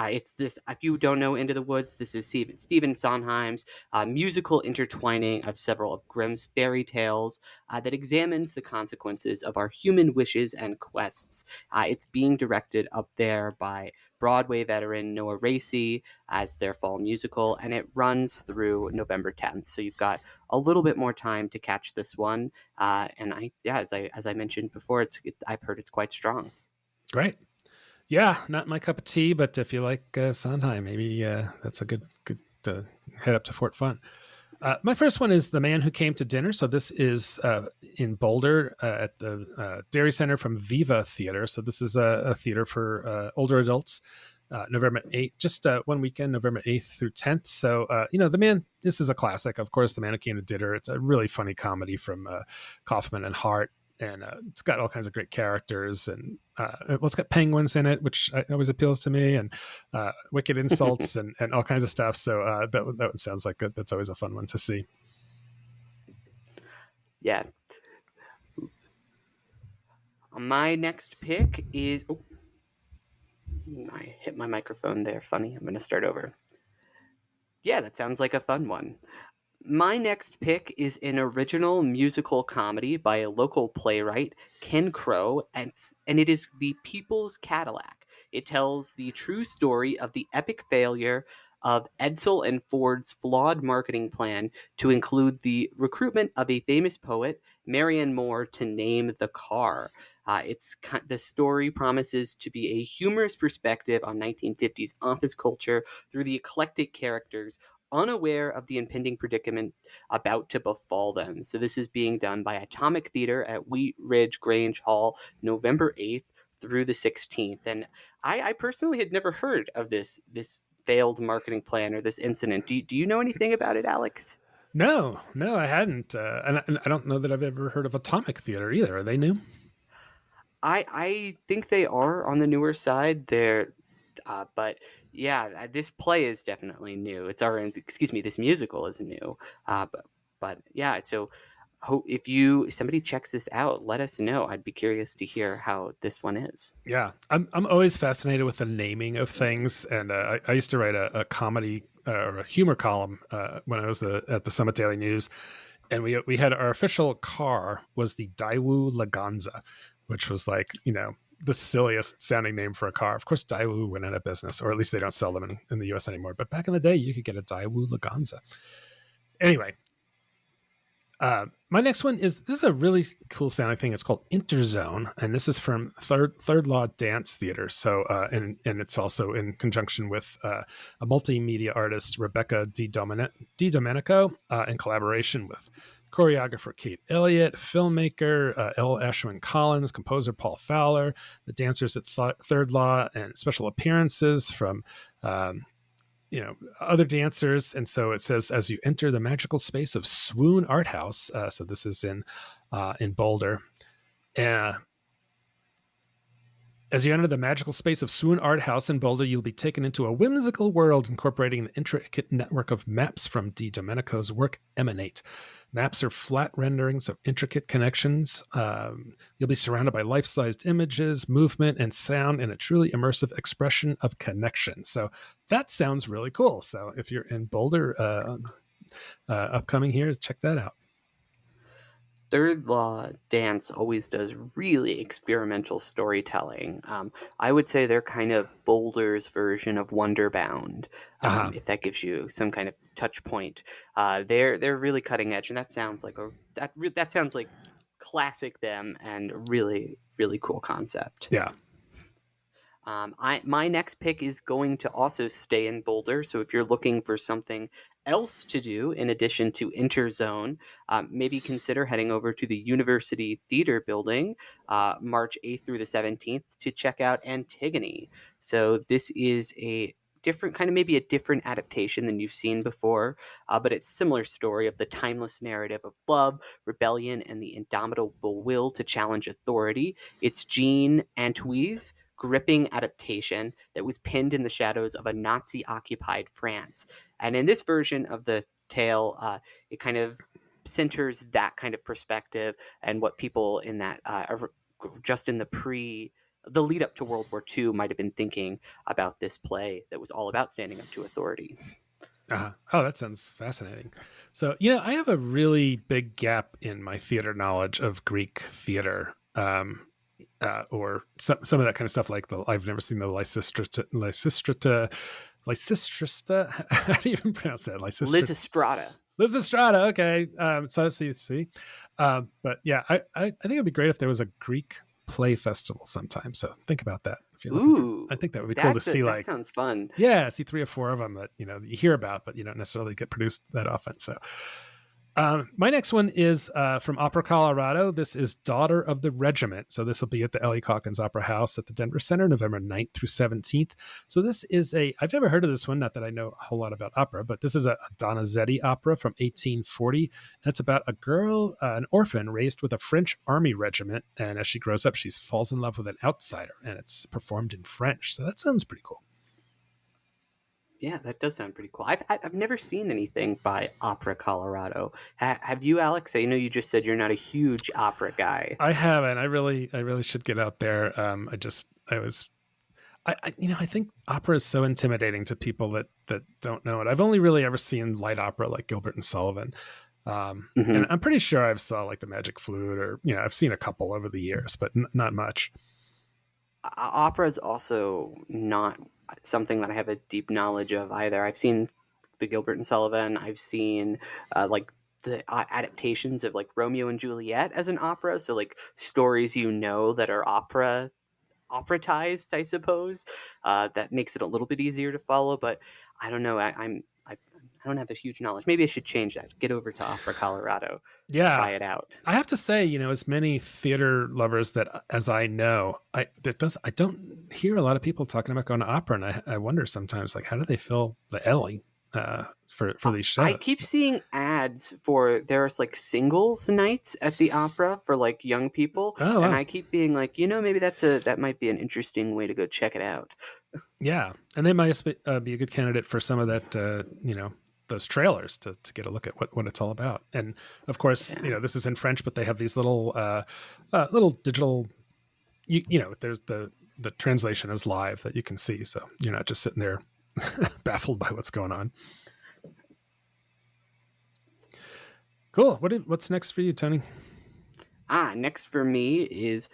It's this, if you don't know Into the Woods, this is Stephen Sondheim's musical intertwining of several of Grimm's fairy tales that examines the consequences of our human wishes and quests. It's being directed up there by Broadway veteran Noah Racy as their fall musical, and it runs through November 10th. So you've got a little bit more time to catch this one. And as I mentioned before, I've heard it's quite strong. Great. Yeah, not my cup of tea, but if you like Sondheim, maybe that's a good head up to Fort Fun. My first one is The Man Who Came to Dinner. So this is in Boulder at the Dairy Center from Viva Theater. So this is a theater for older adults. November 8th, just one weekend, November 8th through 10th. So, this is a classic. Of course, The Man Who Came to Dinner. It's a really funny comedy from Kaufman and Hart. And it's got all kinds of great characters, and it's got penguins in it, which always appeals to me, and wicked insults and all kinds of stuff. So that one sounds like that's always a fun one to see. Yeah. My next pick is... Oh, I hit my microphone there. Funny. I'm going to start over. Yeah, that sounds like a fun one. My next pick is an original musical comedy by a local playwright, Ken Crow, and it is The People's Cadillac. It tells the true story of the epic failure of Edsel and Ford's flawed marketing plan to include the recruitment of a famous poet, Marianne Moore, to name the car. The story promises to be a humorous perspective on 1950s office culture through the eclectic characters unaware of the impending predicament about to befall them. So this is being done by Atomic Theater at Wheat Ridge Grange Hall, November 8th through the 16th. And I personally had never heard of this failed marketing plan or this incident. Do you know anything about it, Alex? No, I hadn't. And I don't know that I've ever heard of Atomic Theater either. Are they new? I think they are on the newer side. But yeah, this play is definitely new. This musical is new. But yeah, so if somebody checks this out, let us know. I'd be curious to hear how this one is. Yeah, I'm always fascinated with the naming of things, and I used to write a comedy or a humor column when I was at the Summit Daily News, and we had our official car was the Daewoo Laganza, which was like, the silliest sounding name for a car. Of course, Daewoo went out of business, or at least they don't sell them in the US anymore. But back in the day, you could get a Daewoo Laganza. Anyway, my next one this is a really cool sounding thing. It's called Interzone, and this is from Third Law Dance Theater. So, and it's also in conjunction with a multimedia artist, Rebecca Domenico, in collaboration with choreographer Kate Elliott, filmmaker L. Ashwin Collins, composer Paul Fowler, the dancers at Third Law, and special appearances from other dancers. And so it says, as you enter the magical space of Swoon Art House, so this is in Boulder, as you enter the magical space of Swoon Art House in Boulder, you'll be taken into a whimsical world incorporating the intricate network of maps from D. Domenico's work Emanate. Maps are flat renderings of intricate connections. You'll be surrounded by life-sized images, movement, and sound in a truly immersive expression of connection. So that sounds really cool. So if you're in Boulder upcoming here, check that out. Third Law Dance always does really experimental storytelling. I would say they're kind of Boulder's version of Wonderbound, if that gives you some kind of touch point. They're really cutting edge, and that sounds like that sounds like classic them and really, really cool concept. Yeah. My next pick is going to also stay in Boulder. So if you're looking for something else to do in addition to Interzone, maybe consider heading over to the University Theater Building March 8th through the 17th to check out Antigone. So this is a maybe a different adaptation than you've seen before, but it's a similar story of the timeless narrative of love, rebellion, and the indomitable will to challenge authority. It's Jean Antoine's gripping adaptation that was pinned in the shadows of a Nazi-occupied France. And in this version of the tale, it kind of centers that kind of perspective and what people in that, just in the lead up to World War II might have been thinking about this play that was all about standing up to authority. Oh, that sounds fascinating. So, I have a really big gap in my theater knowledge of Greek theater. Or some of that kind of stuff, like I've never seen the Lysistrata. How do you even pronounce that? Lysistrata. Okay. So see. But yeah, I think it'd be great if there was a Greek play festival sometime. So think about that. If you're looking Ooh, I think that would be cool to see. that sounds fun. See 3 or 4 of them that, you hear about, but you don't necessarily get produced that often. So my next one is from Opera Colorado. This is Daughter of the Regiment. So this will be at the Ellie Calkins Opera House at the Denver Center, November 9th through 17th. So this is I've never heard of this one, not that I know a whole lot about opera, but this is a Donizetti opera from 1840. And it's about a girl, an orphan raised with a French army regiment. And as she grows up, she falls in love with an outsider, and it's performed in French. So that sounds pretty cool. Yeah, that does sound pretty cool. I've never seen anything by Opera Colorado. Have you, Alex? I know you just said you're not a huge opera guy. I haven't. I really should get out there. I think opera is so intimidating to people that don't know it. I've only really ever seen light opera like Gilbert and Sullivan. And I'm pretty sure I've saw like the Magic Flute, or, I've seen a couple over the years, but not much. Opera is also not something that I have a deep knowledge of either. I've seen the Gilbert and Sullivan. I've seen like the adaptations of like Romeo and Juliet as an opera. So like stories, that are operatized, I suppose. That makes it a little bit easier to follow, but I don't know. I don't have a huge knowledge. Maybe I should change that. Get over to Opera Colorado. Yeah, try it out. I have to say, as many theater lovers as I know, I don't hear a lot of people talking about going to opera, and I wonder sometimes, like, how do they fill the Ellie for these shows? I keep seeing ads for there's like singles nights at the opera for like young people, and I keep being like, maybe that might be an interesting way to go check it out. Yeah, and they might be a good candidate for some of that, those trailers to get a look at what it's all about. And of course, this is in French, but they have these little digital, there's the translation is live that you can see. So you're not just sitting there baffled by what's going on. Cool. What's next for you, Tony? Next for me is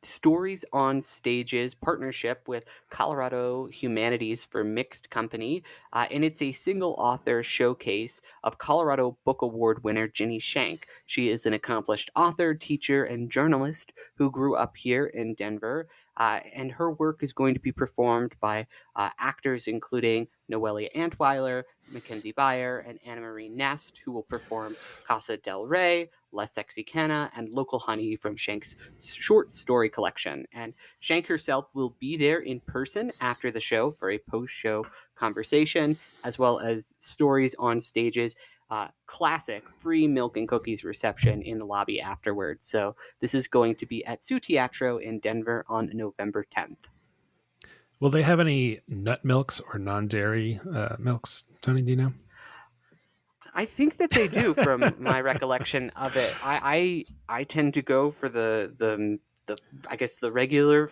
Stories on Stage's partnership with Colorado Humanities for Mixed Company, and it's a single author showcase of Colorado Book Award winner Ginny Shank. She is an accomplished author, teacher, and journalist who grew up here in Denver, and her work is going to be performed by actors including Noelia Antweiler, Mackenzie Beyer, and Anna Marie Nest, who will perform Casa del Rey, La Sexicana, and Local Honey from Shank's short story collection. And Shank herself will be there in person after the show for a post-show conversation, as well as Stories on Stage's classic free milk and cookies reception in the lobby afterwards. So this is going to be at Su Teatro in Denver on November 10th. Will they have any nut milks or non-dairy milks, Tony? Do you know? I think that they do, from my recollection of it. I tend to go for the I guess the regular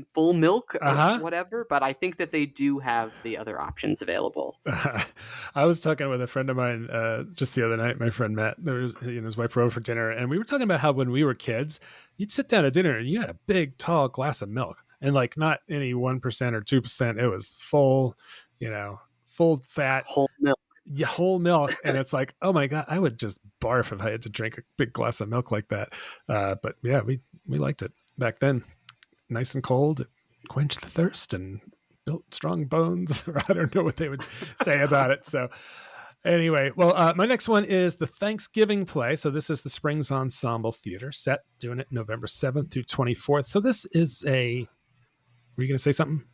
full milk or whatever, but I think that they do have the other options available. I was talking with a friend of mine just the other night. My friend Matt, he and his wife were over for dinner, and we were talking about how when we were kids, you'd sit down at dinner and you had a big, tall glass of milk, and like not any 1% or 2%. It was full, full fat, whole milk. Yeah, whole milk. And it's like, oh my God, I would just barf if I had to drink a big glass of milk like that. But yeah, we liked it back then. Nice and cold, it quenched the thirst and built strong bones. Or I don't know what they would say about it. So anyway, well, my next one is the Thanksgiving play. So this is the Springs Ensemble Theater set, doing it November 7th through 24th. So this is were you going to say something?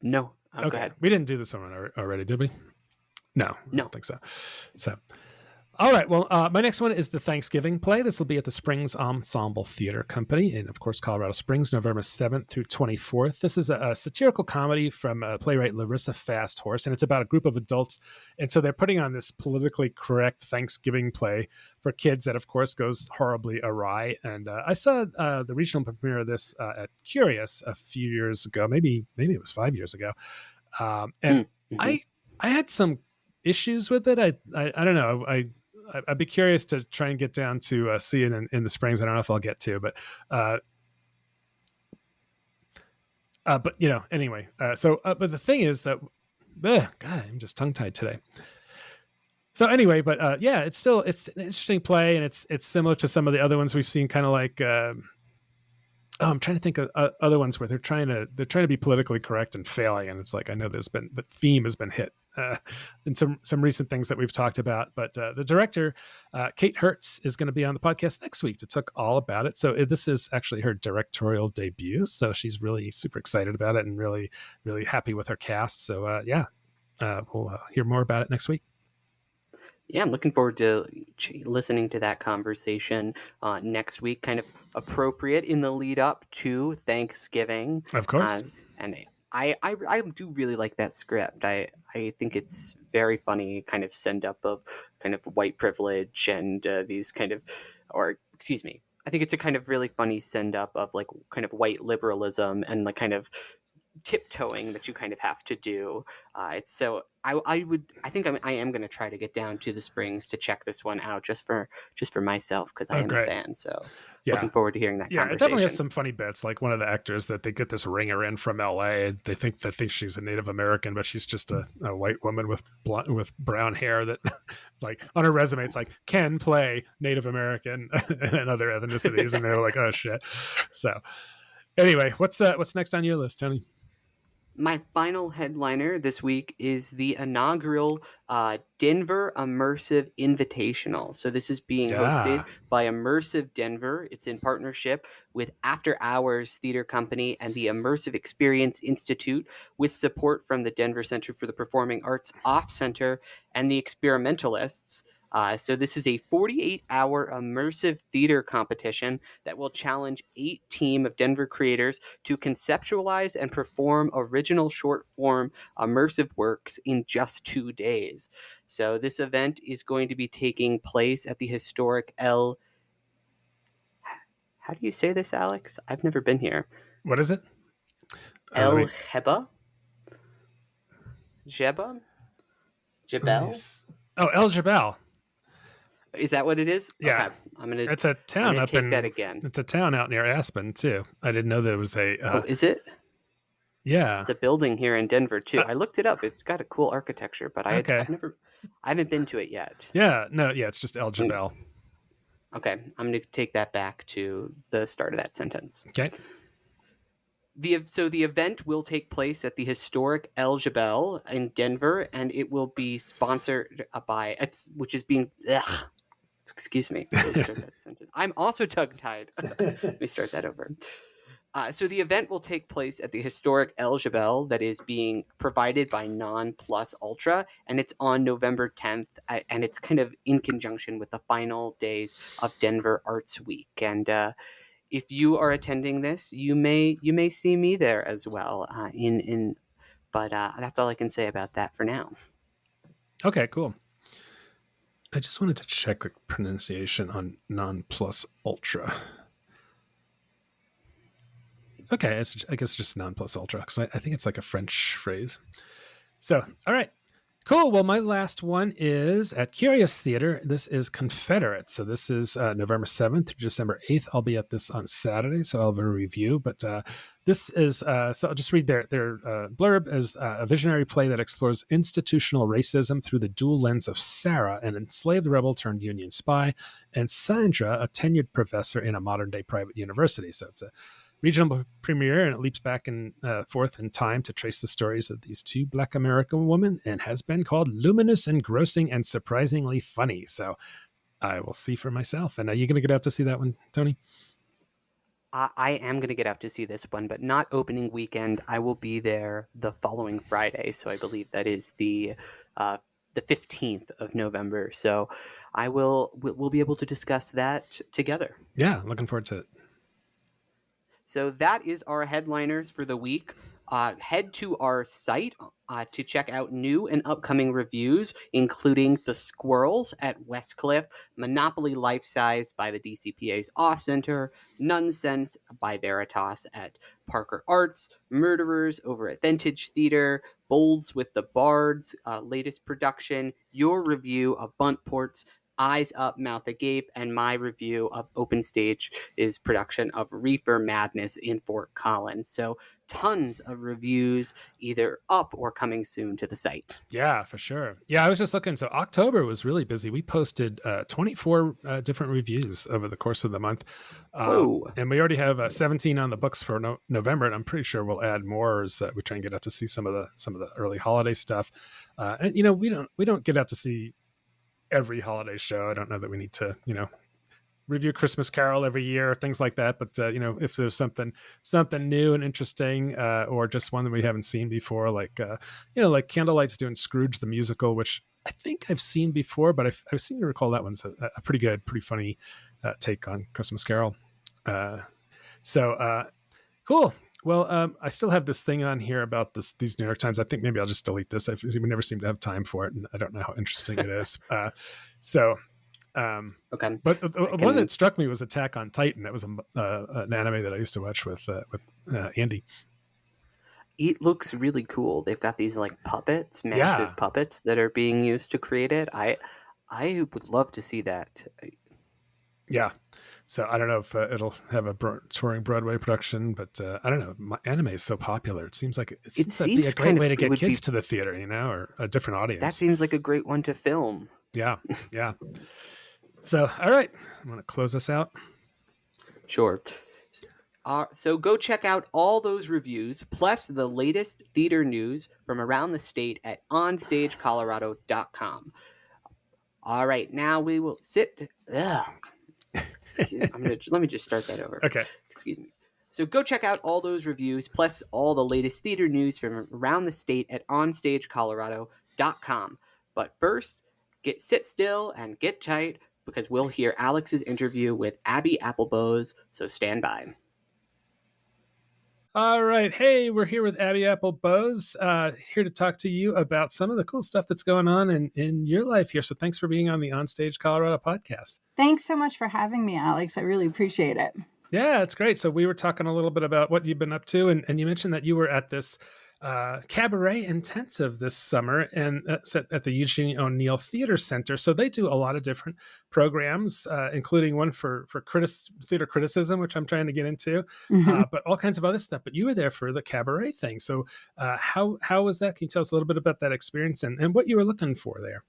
No. Okay. Go ahead. We didn't do this one already, did we? No. I don't think so. So, all right. Well, my next one is the Thanksgiving play. This will be at the Springs Ensemble Theater Company in, of course, Colorado Springs, November 7th through 24th. This is a satirical comedy from playwright Larissa Fasthorse, and it's about a group of adults. And so they're putting on this politically correct Thanksgiving play for kids that, of course, goes horribly awry. And I saw the regional premiere of this at Curious a few years ago, maybe it was 5 years ago. And I had some issues with it. I don't know. I'd be curious to try and get down to see it in the Springs. I don't know if I'll get to, but anyway. But the thing is that, God, I'm just tongue tied today. So anyway, but yeah, it's an interesting play, and it's similar to some of the other ones we've seen, kind of like. I'm trying to think of other ones where they're trying to be politically correct and failing, and it's like, I know the theme has been hit in some recent things that we've talked about. But the director, Kate Hertz, is going to be on the podcast next week to talk all about it. So this is actually her directorial debut, so she's really super excited about it and really really happy with her cast. So we'll hear more about it next week. Yeah, I'm looking forward to listening to that conversation next week, kind of appropriate in the lead up to Thanksgiving. Of course. And I do really like that script. I think it's very funny, kind of send up of kind of white privilege and these kind of, or excuse me, I think it's a kind of really funny send up of like kind of white liberalism and the kind of tiptoeing that you kind of have to do. It's so I am going to try to get down to the Springs to check this one out just for myself, because I am a fan. So looking forward to hearing that conversation. It definitely has some funny bits. Like one of the actors that they get this ringer in from LA. They think she's a Native American, but she's just a white woman with brown hair that like on her resume it's like can play Native American and other ethnicities, and they're like, oh shit. So anyway, what's next on your list, Tony? My final headliner this week is the inaugural Denver Immersive Invitational. So this is being hosted by Immersive Denver. It's in partnership with After Hours Theater Company and the Immersive Experience Institute, with support from the Denver Center for the Performing Arts Off Center and the Experimentalists. So this is a 48-hour immersive theater competition that will challenge 8 team of Denver creators to conceptualize and perform original short-form immersive works in just 2 days. So this event is going to be taking place at the historic How do you say this, Alex? I've never been here. What is it? El Jebel? Jebel? Oh, El Jebel. Is that what it is? Yeah, okay. It's a town up in that again. It's a town out near Aspen too. I didn't know there was a. Is it? Yeah, it's a building here in Denver too. I looked it up. It's got a cool architecture, but I haven't been to it yet. Yeah, no, yeah, it's just El Jebel. Okay, I'm going to take that back to the start of that sentence. Okay. So the event will take place at the historic El Jebel in Denver, and it will be sponsored by which is being. Excuse me. I'm also tongue-tied. Let me start that over. So the event will take place at the historic El Jebel that is being provided by Non Plus Ultra, and it's on November 10th, and it's kind of in conjunction with the final days of Denver Arts Week. And if you are attending this, you may see me there as well. But that's all I can say about that for now. Okay, cool. I just wanted to check the pronunciation on Non Plus Ultra. Okay, I guess just Non Plus Ultra, because I think it's like a French phrase. So, all right. Cool. Well, my last one is at Curious Theater. This is Confederate. So this is November 7th through December 8th. I'll be at this on Saturday, so I'll have a review. But this is, so I'll just read their blurb as a visionary play that explores institutional racism through the dual lens of Sarah, an enslaved rebel turned Union spy, and Sandra, a tenured professor in a modern-day private university. So it's a regional premiere, and it leaps back and forth in time to trace the stories of these 2 Black American women, and has been called luminous, engrossing, and surprisingly funny. So I will see for myself. And are you going to get out to see that one, Tony? I am going to get out to see this one, but not opening weekend. I will be there the following Friday, so I believe that is the 15th of November. So we'll be able to discuss that together. Yeah, looking forward to it. So that is our headliners for the week. Head to our site to check out new and upcoming reviews, including The Squirrels at Westcliff, Monopoly Life Size by the DCPA's Off Center, Nonsense by Veritas at Parker Arts, Murderers over at Vintage Theater, Bolds with the Bards, latest production, your review of Buntport's Eyes Up, Mouth Agape, and my review of OpenStage's production of Reefer Madness in Fort Collins. So tons of reviews either up or coming soon to the site. Yeah, for sure. Yeah, I was just looking. So October was really busy. We posted 24 different reviews over the course of the month. Whoa. And we already have 17 on the books for November, and I'm pretty sure we'll add more as we try and get out to see some of the early holiday stuff. And we don't get out to see every holiday show. I don't know that we need to review Christmas Carol every year, things like that. But if there's something new and interesting, or just one that we haven't seen before, like like Candlelight's doing Scrooge the musical, which I think I've seen before, but I seem to recall that one's a pretty good, pretty funny take on Christmas Carol. Cool. Well, I still have this thing on here about these New York Times. I think maybe I'll just delete this. We never seem to have time for it, and I don't know how interesting it is. Okay. But one that struck me was Attack on Titan. That was an anime that I used to watch with Andy. It looks really cool. They've got these like puppets, massive puppets that are being used to create it. I would love to see that. Yeah. So I don't know if it'll have a touring Broadway production, but I don't know. Anime is so popular. It seems like it seems be a great way to get kids to the theater, or a different audience. That seems like a great one to film. Yeah. Yeah. So, all right. I'm going to close this out. Sure. So go check out all those reviews, plus the latest theater news from around the state at OnStageColorado.com. All right. Now we will sit... let me just start that over. Okay. Excuse me. So go check out all those reviews, plus all the latest theater news from around the state at OnStageColorado.com. But first, sit still and get tight, because we'll hear Alex's interview with Abby Apple Boes, so stand by. All right. Hey, we're here with Abby Apple Boes, here to talk to you about some of the cool stuff that's going on in your life here. So thanks for being on the OnStage Colorado podcast. Thanks so much for having me, Alex. I really appreciate it. Yeah, it's great. So we were talking a little bit about what you've been up to, and you mentioned that you were at this cabaret intensive this summer and at the Eugene O'Neill Theater Center. So they do a lot of different programs, including one for theater criticism, which I'm trying to get into, but all kinds of other stuff. But you were there for the cabaret thing. So how was that? Can you tell us a little bit about that experience and what you were looking for there?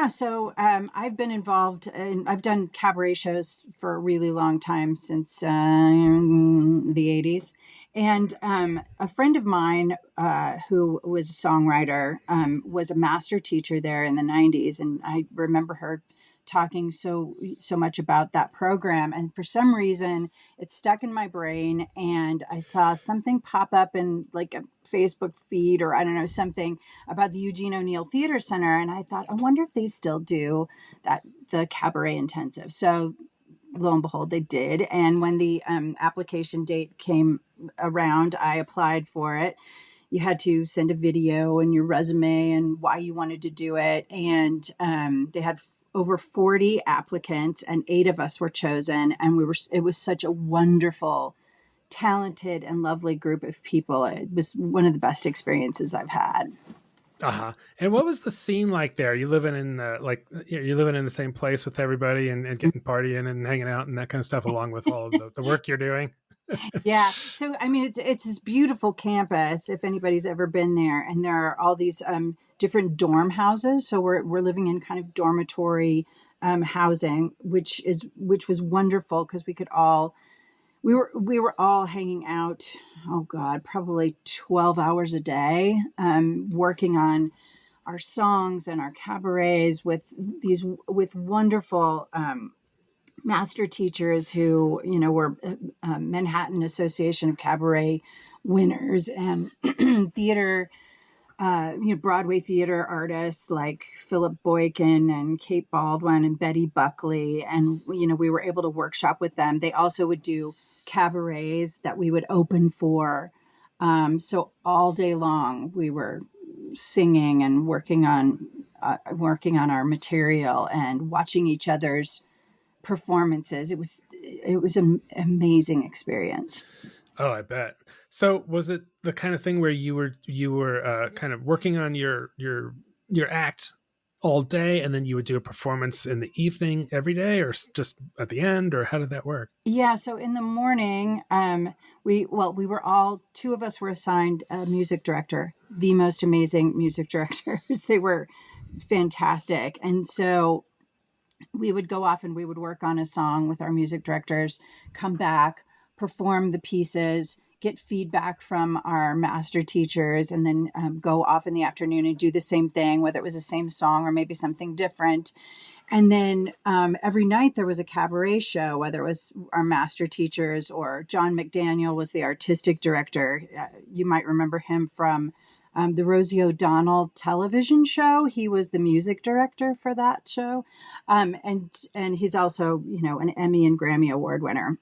So I've been involved I've done cabaret shows for a really long time, since the 80s. And a friend of mine who was a songwriter was a master teacher there in the 90s. And I remember her talking so much about that program. And for some reason, it stuck in my brain. And I saw something pop up in like a Facebook feed, or I don't know, something about the Eugene O'Neill Theater Center. And I thought, I wonder if they still do the cabaret intensive. So lo and behold, they did. And when the application date came around, I applied for it. You had to send a video and your resume and why you wanted to do it. And they had over 40 applicants, and 8 of us were chosen. And it was such a wonderful, talented, and lovely group of people. It was one of the best experiences I've had. And what was the scene like there? You living in you're living in the same place with everybody and getting partying and hanging out and that kind of stuff, along with all of the work you're doing. Yeah. So, I mean, it's this beautiful campus, if anybody's ever been there, and there are all these different dorm houses. So we're living in kind of dormitory housing, which was wonderful, because we were all hanging out, oh God, probably 12 hours a day, working on our songs and our cabarets with wonderful master teachers who, were Manhattan Association of Cabaret winners, and theater, Broadway theater artists like Philip Boykin and Kate Baldwin and Betty Buckley. And, we were able to workshop with them. They also would do cabarets that we would open for. So all day long we were singing and working on our material and watching each other's performances. It was an amazing experience. Oh, I bet. So was it the kind of thing where you were kind of working on your act all day, and then you would do a performance in the evening every day, or just at the end, or how did that work? Yeah, so in the morning, we were all, two of us were assigned a music director, the most amazing music directors. They were fantastic. And so we would go off and we would work on a song with our music directors, come back, perform the pieces, get feedback from our master teachers, and then go off in the afternoon and do the same thing, whether it was the same song or maybe something different. And then every night there was a cabaret show, whether it was our master teachers or John McDaniel was the artistic director. You might remember him from the Rosie O'Donnell television show. He was the music director for that show. And he's also, an Emmy and Grammy Award winner.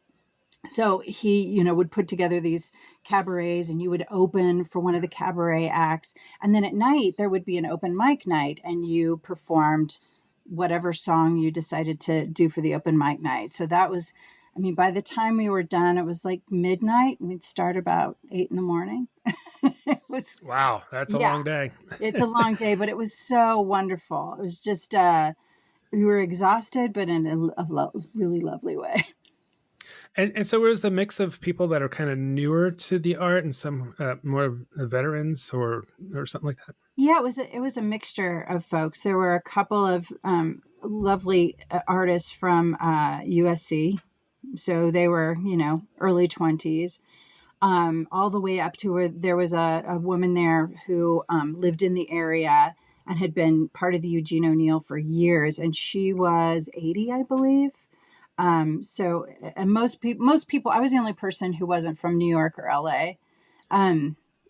So he, would put together these cabarets, and you would open for one of the cabaret acts. And then at night there would be an open mic night, and you performed whatever song you decided to do for the open mic night. So that was, by the time we were done, it was like midnight. We'd start about 8 a.m. It was, wow, that's a long day. It's a long day, but it was so wonderful. It was just, we were exhausted, but in a really lovely way. And so was the mix of people that are kind of newer to the art and some more veterans or something like that? Yeah, it was a mixture of folks. There were a couple of lovely artists from USC. So they were, early 20s, all the way up to where there was a woman there who lived in the area and had been part of the Eugene O'Neill for years. And she was 80, I believe. And most people, I was the only person who wasn't from New York or LA.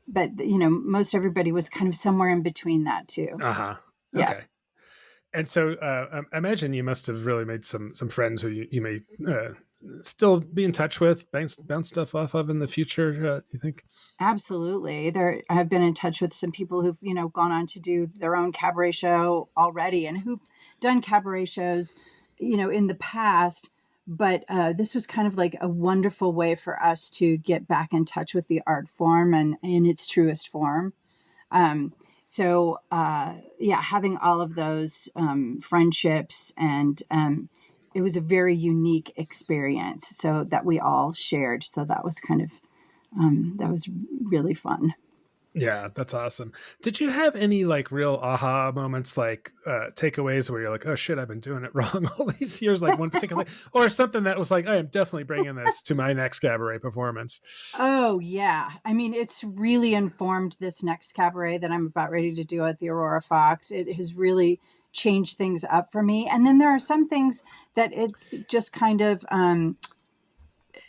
But most everybody was kind of somewhere in between that too. Uh-huh. Yeah. Okay. And so I imagine you must have really made some friends who you may still be in touch with, bounce stuff off of in the future, you think? Absolutely. I've been in touch with some people who've, gone on to do their own cabaret show already and who've done cabaret shows, in the past. But this was kind of like a wonderful way for us to get back in touch with the art form and in its truest form. So having all of those friendships and it was a very unique experience. So that we all shared. So that was kind of that was really fun. Yeah, that's awesome. Did you have any like real aha moments, like takeaways where you're like, oh shit, I've been doing it wrong all these years, like one particular, or something that was like, I am definitely bringing this to my next cabaret performance? Oh yeah. It's really informed this next cabaret that I'm about ready to do at the Aurora Fox. It has really changed things up for me. And then there are some things that it's just kind of,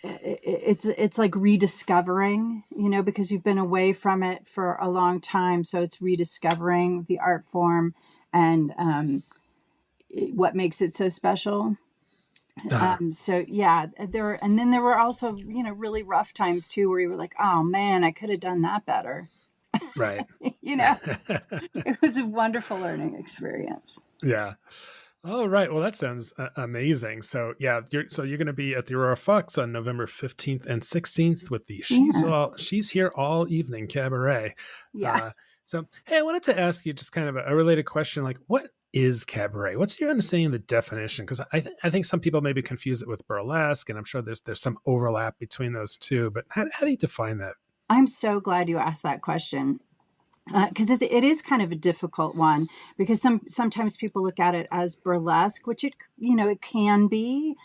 it's like rediscovering, because you've been away from it for a long time. So it's rediscovering the art form and what makes it so special. So yeah, there were also, really rough times too, where you were like, oh man, I could have done that better. Right. It was a wonderful learning experience. Yeah. Oh, right. Well, that sounds amazing. So yeah, you're going to be at the Aurora Fox on November 15th and 16th with the She's Here All Evening Cabaret. Yeah. So, hey, I wanted to ask you just kind of a related question, like what is cabaret? What's your understanding of the definition? Because I think some people maybe confuse it with burlesque, and I'm sure there's some overlap between those two, but how do you define that? I'm so glad you asked that question. Because it is kind of a difficult one, because sometimes people look at it as burlesque, which it can be.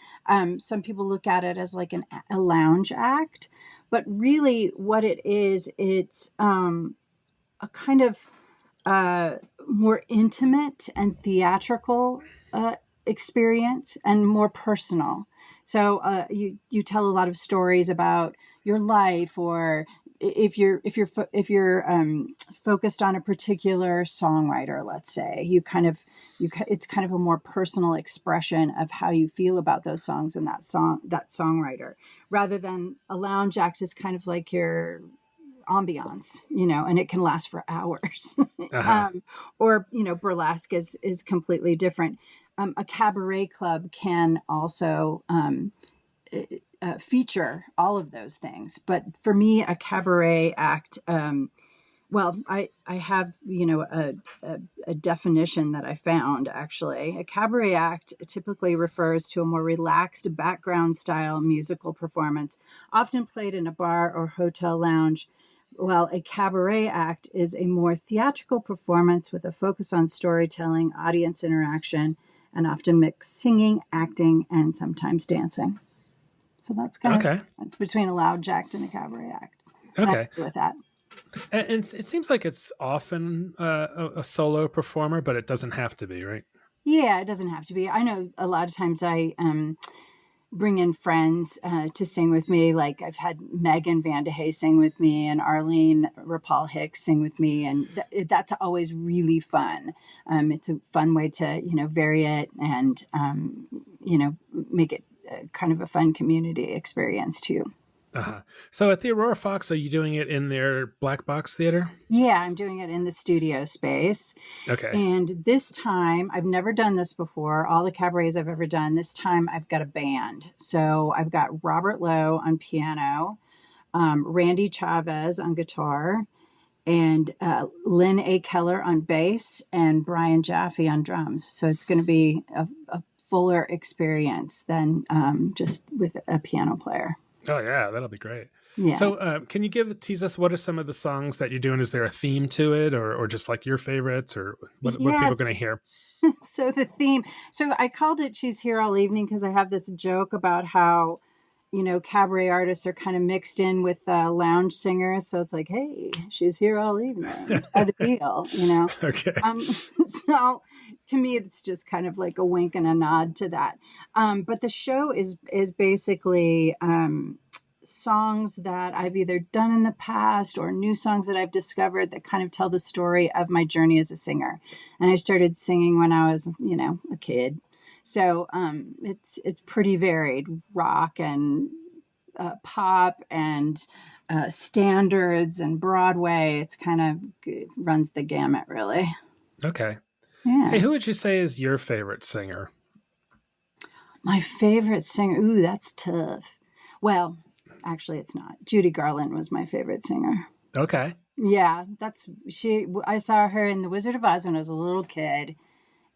Some people look at it as like a lounge act, but really what it is, it's a kind of more intimate and theatrical experience and more personal. So you tell a lot of stories about your life, or if you're focused on a particular songwriter, let's say, it's kind of a more personal expression of how you feel about those songs and that songwriter, rather than a lounge act is kind of like your ambiance, and it can last for hours. Uh-huh. Or burlesque is completely different. A cabaret club can also feature all of those things. But for me, a cabaret act Well, I have, a definition that I found actually. A cabaret act typically refers to a more relaxed background style musical performance, often played in a bar or hotel lounge, while a cabaret act is a more theatrical performance with a focus on storytelling, audience interaction, and often mixed singing, acting, and sometimes dancing. So that's kind of Okay. it's between a lounge act and a cabaret act. And I Okay. agree with that. And it seems like it's often a solo performer, but it doesn't have to be, right? Yeah, it doesn't have to be. I know a lot of times I bring in friends to sing with me. Like I've had Megan Vandehey sing with me and Arlene Rapal Hicks sing with me. And that's always really fun. It's a fun way to, vary it and, make it kind of a fun community experience too. Uh-huh. So at the Aurora Fox, are you doing it in their black box theater? Yeah, I'm doing it in the studio space. Okay. And this time, I've never done this before. All the cabarets I've ever done, this time I've got a band. So I've got Robert Lowe on piano, Randy Chavez on guitar, and Lynn A. Keller on bass, and Brian Jaffe on drums. So it's going to be a fuller experience than just with a piano player. Oh yeah, that'll be great. Yeah. So can you tease us what are some of the songs that you're doing? Is there a theme to it or just like your favorites or what people are going to hear? So the theme, so I called it She's Here All Evening because I have this joke about how, cabaret artists are kind of mixed in with lounge singers. So it's like, hey, she's here all evening. By the Beal, Okay. So to me, it's just kind of like a wink and a nod to that. But the show is basically songs that I've either done in the past or new songs that I've discovered that kind of tell the story of my journey as a singer. And I started singing when I was, a kid. So it's pretty varied, rock and pop and standards and Broadway. It's kind of runs the gamut, really. Okay. Yeah. Hey, who would you say is your favorite singer? My favorite singer? Ooh, that's tough. Well, actually, it's not. Judy Garland was my favorite singer. Okay. Yeah, I saw her in The Wizard of Oz when I was a little kid.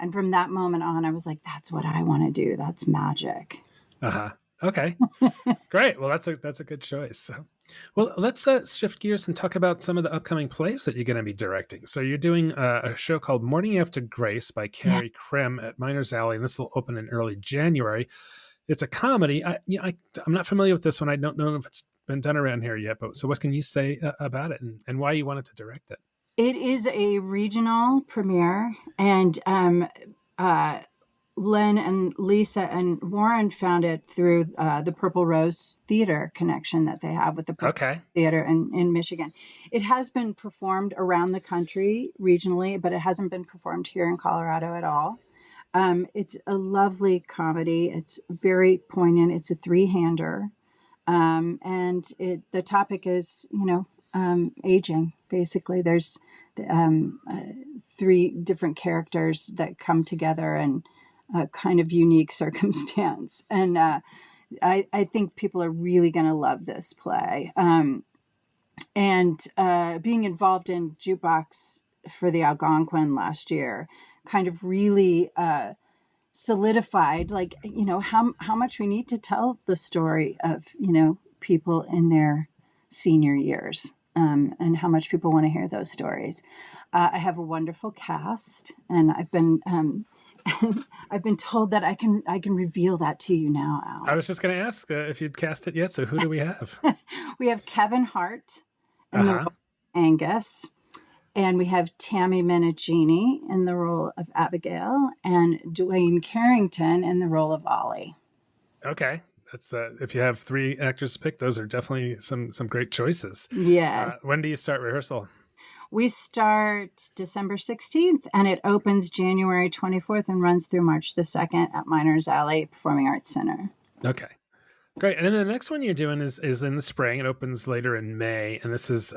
And from that moment on, I was like, that's what I want to do. That's magic. Uh-huh. Okay. Great. Well, that's a good choice. So, well, let's shift gears and talk about some of the upcoming plays that you're going to be directing. So you're doing a show called Morning After Grace by Carrie Krim at Miners Alley, and this will open in early January. It's a comedy. I'm not familiar with this one. I don't know if it's been done around here yet. But so what can you say about it and why you wanted to direct it? It is a regional premiere, and Len and Lisa and Warren found it through the Purple Rose Theater connection that they have with the Purple Theater in Michigan. It has been performed around the country regionally, but it hasn't been performed here in Colorado at all. It's a lovely comedy. It's very poignant. It's a three-hander. And the topic is, aging. Basically, there's three different characters that come together in a kind of unique circumstance. And I think people are really going to love this play. And being involved in Jukebox for the Algonquin last year kind of really solidified, how much we need to tell the story of, people in their senior years. And how much people want to hear those stories. I have a wonderful cast, and I've been told that I can reveal that to you now, Al. I was just going to ask if you'd cast it yet. So who do we have? We have Kevin Hart in the role of Angus, and we have Tammy Menigini in the role of Abigail, and Dwayne Carrington in the role of Ollie. Okay. That's if you have three actors to pick, those are definitely some great choices. Yeah. When do you start rehearsal? We start December 16th, and it opens January 24th and runs through March the 2nd at Miners Alley Performing Arts Center. Okay, great. And then the next one you're doing is in the spring. It opens later in May, and this is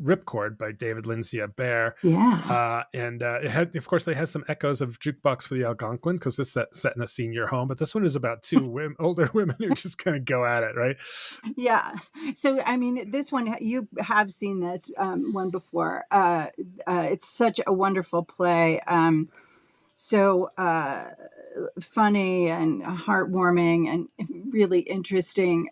Ripcord by David Lindsay Bear. Yeah. And it had, of course, they has some echoes of Jukebox for the Algonquin, because this set in a senior home, but this one is about two older women who just kind of go at it, right? Yeah. So, I mean, this one, you have seen this one before. It's such a wonderful play. So funny and heartwarming and really interesting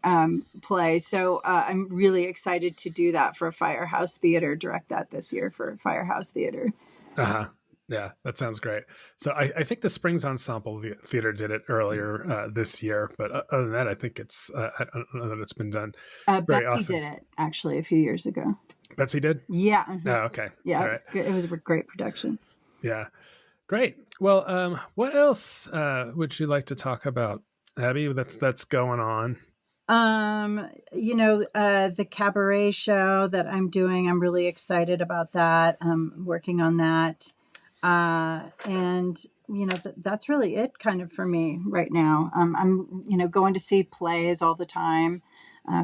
play. So I'm really excited to do that for Firehouse Theater, direct that this year for Firehouse Theater. Uh-huh. Yeah, that sounds great. So I think the Springs Ensemble Theater did it earlier this year, but other than that, I think it's I don't know that it's been done very Betsy often. did it actually a few years ago. Betsy did? Yeah. Oh, okay. Yeah, All it right. was good. It was a great production. Yeah. Great. Well, what else would you like to talk about, Abby, that's going on? The cabaret show that I'm doing, I'm really excited about that. I'm working on that. And that's really it kind of for me right now. I'm going to see plays all the time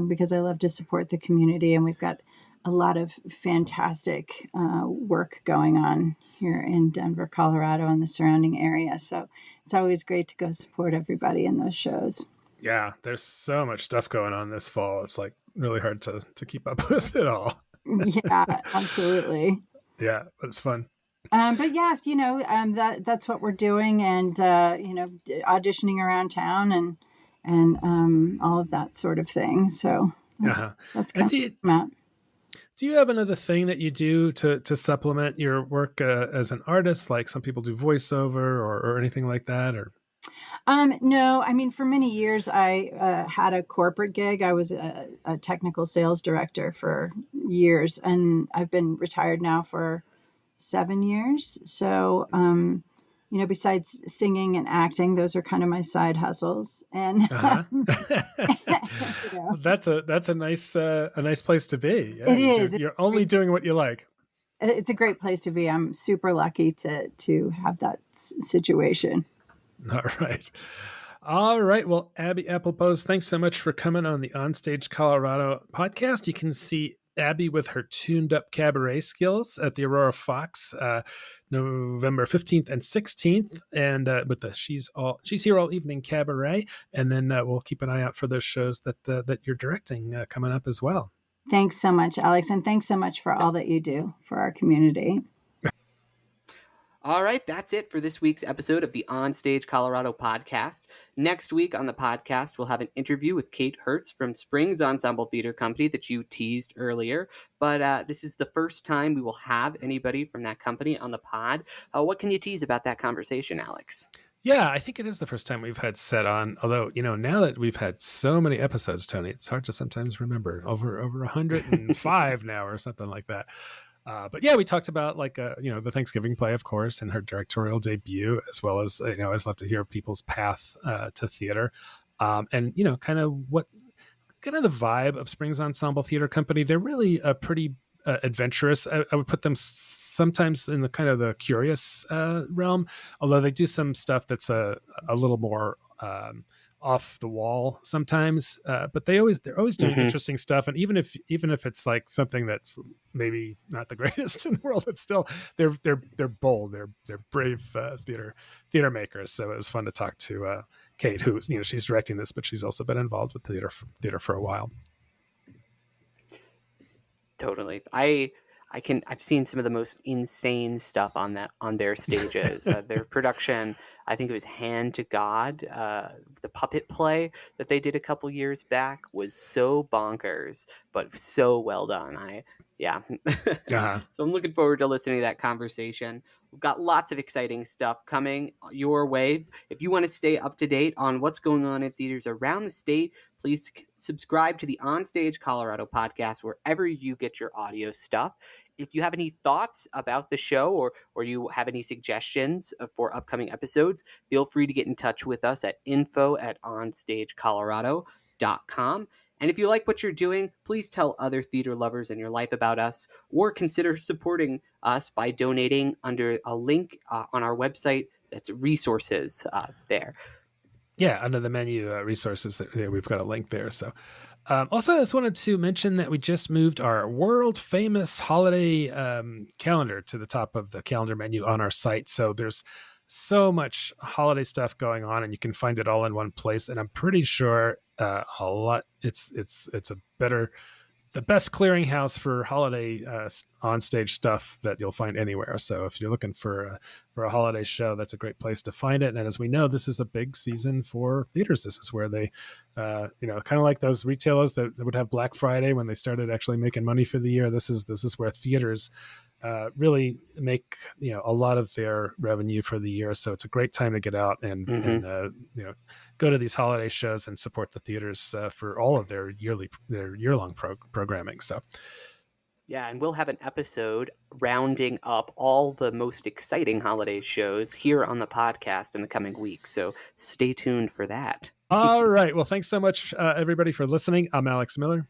because I love to support the community, and we've got a lot of fantastic work going on here in Denver, Colorado, and the surrounding area. So it's always great to go support everybody in those shows. Yeah, there's so much stuff going on this fall. It's like really hard to keep up with it all. Yeah, absolutely. Yeah, it's fun. But yeah, that's what we're doing, and auditioning around town and all of that sort of thing. So that's kind of Do you have another thing that you do to supplement your work as an artist? Like some people do voiceover or anything like that, or? No, I mean, for many years, I had a corporate gig. I was a technical sales director for years, and I've been retired now for 7 years. So, besides singing and acting, those are kind of my side hustles. And that's a nice place to be. Yeah, it is. You're only doing what you like. It's a great place to be. I'm super lucky to have that situation. All right. Well, Abby Apple Boes, thanks so much for coming on the OnStage Colorado podcast. You can see Abby with her tuned up cabaret skills at the Aurora Fox, November 15th and 16th, and with the She's Here All Evening cabaret. And then we'll keep an eye out for those shows that you're directing coming up as well. Thanks so much, Alex. And thanks so much for all that you do for our community. All right, that's it for this week's episode of the OnStage Colorado Podcast. Next week on the podcast, we'll have an interview with Kate Hertz from Springs Ensemble Theater Company that you teased earlier. But this is the first time we will have anybody from that company on the pod. What can you tease about that conversation, Alex? Yeah, I think it is the first time we've had Set on. Although, now that we've had so many episodes, Tony, it's hard to sometimes remember. Over 105 now or something like that. But yeah, we talked about the Thanksgiving play, of course, and her directorial debut, as well as, I always love to hear people's path to theater. And, kind of the vibe of Springs Ensemble Theater Company. They're really a pretty adventurous. I would put them sometimes in the kind of the curious realm, although they do some stuff that's a little more off the wall sometimes, but they're always doing interesting stuff. And even if it's like something that's maybe not the greatest in the world, but still they're bold, they're brave theater makers. So it was fun to talk to Kate, who she's directing this, but she's also been involved with theater for a while. Totally. I've seen some of the most insane stuff on their stages. Their production, I think it was Hand to God, the puppet play that they did a couple years back was so bonkers, but so well done. So I'm looking forward to listening to that conversation. We've got lots of exciting stuff coming your way. If you want to stay up to date on what's going on in theaters around the state, please subscribe to the OnStage Colorado podcast wherever you get your audio stuff. If you have any thoughts about the show or you have any suggestions for upcoming episodes, feel free to get in touch with us at info@onstagecolorado.com. And if you like what you're doing, please tell other theater lovers in your life about us, or consider supporting us by donating under a link on our website that's resources there. Yeah, under the menu resources, we've got a link there. So, also, I just wanted to mention that we just moved our world famous holiday calendar to the top of the calendar menu on our site. So there's so much holiday stuff going on, and you can find it all in one place. And I'm pretty sure a lot. It's a better, the best clearinghouse for holiday on-stage stuff that you'll find anywhere. So if you're looking for a holiday show, that's a great place to find it. And as we know, this is a big season for theaters. This is where they, kind of like those retailers that would have Black Friday when they started actually making money for the year. This is where theaters really make a lot of their revenue for the year. So it's a great time to get out and go to these holiday shows and support the theaters for all of their year-long programming. So yeah, and we'll have an episode rounding up all the most exciting holiday shows here on the podcast in the coming weeks. So stay tuned for that. All right. Well, thanks so much, everybody, for listening. I'm Alex Miller.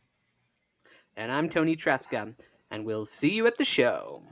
And I'm Toni Tresca, and we'll see you at the show.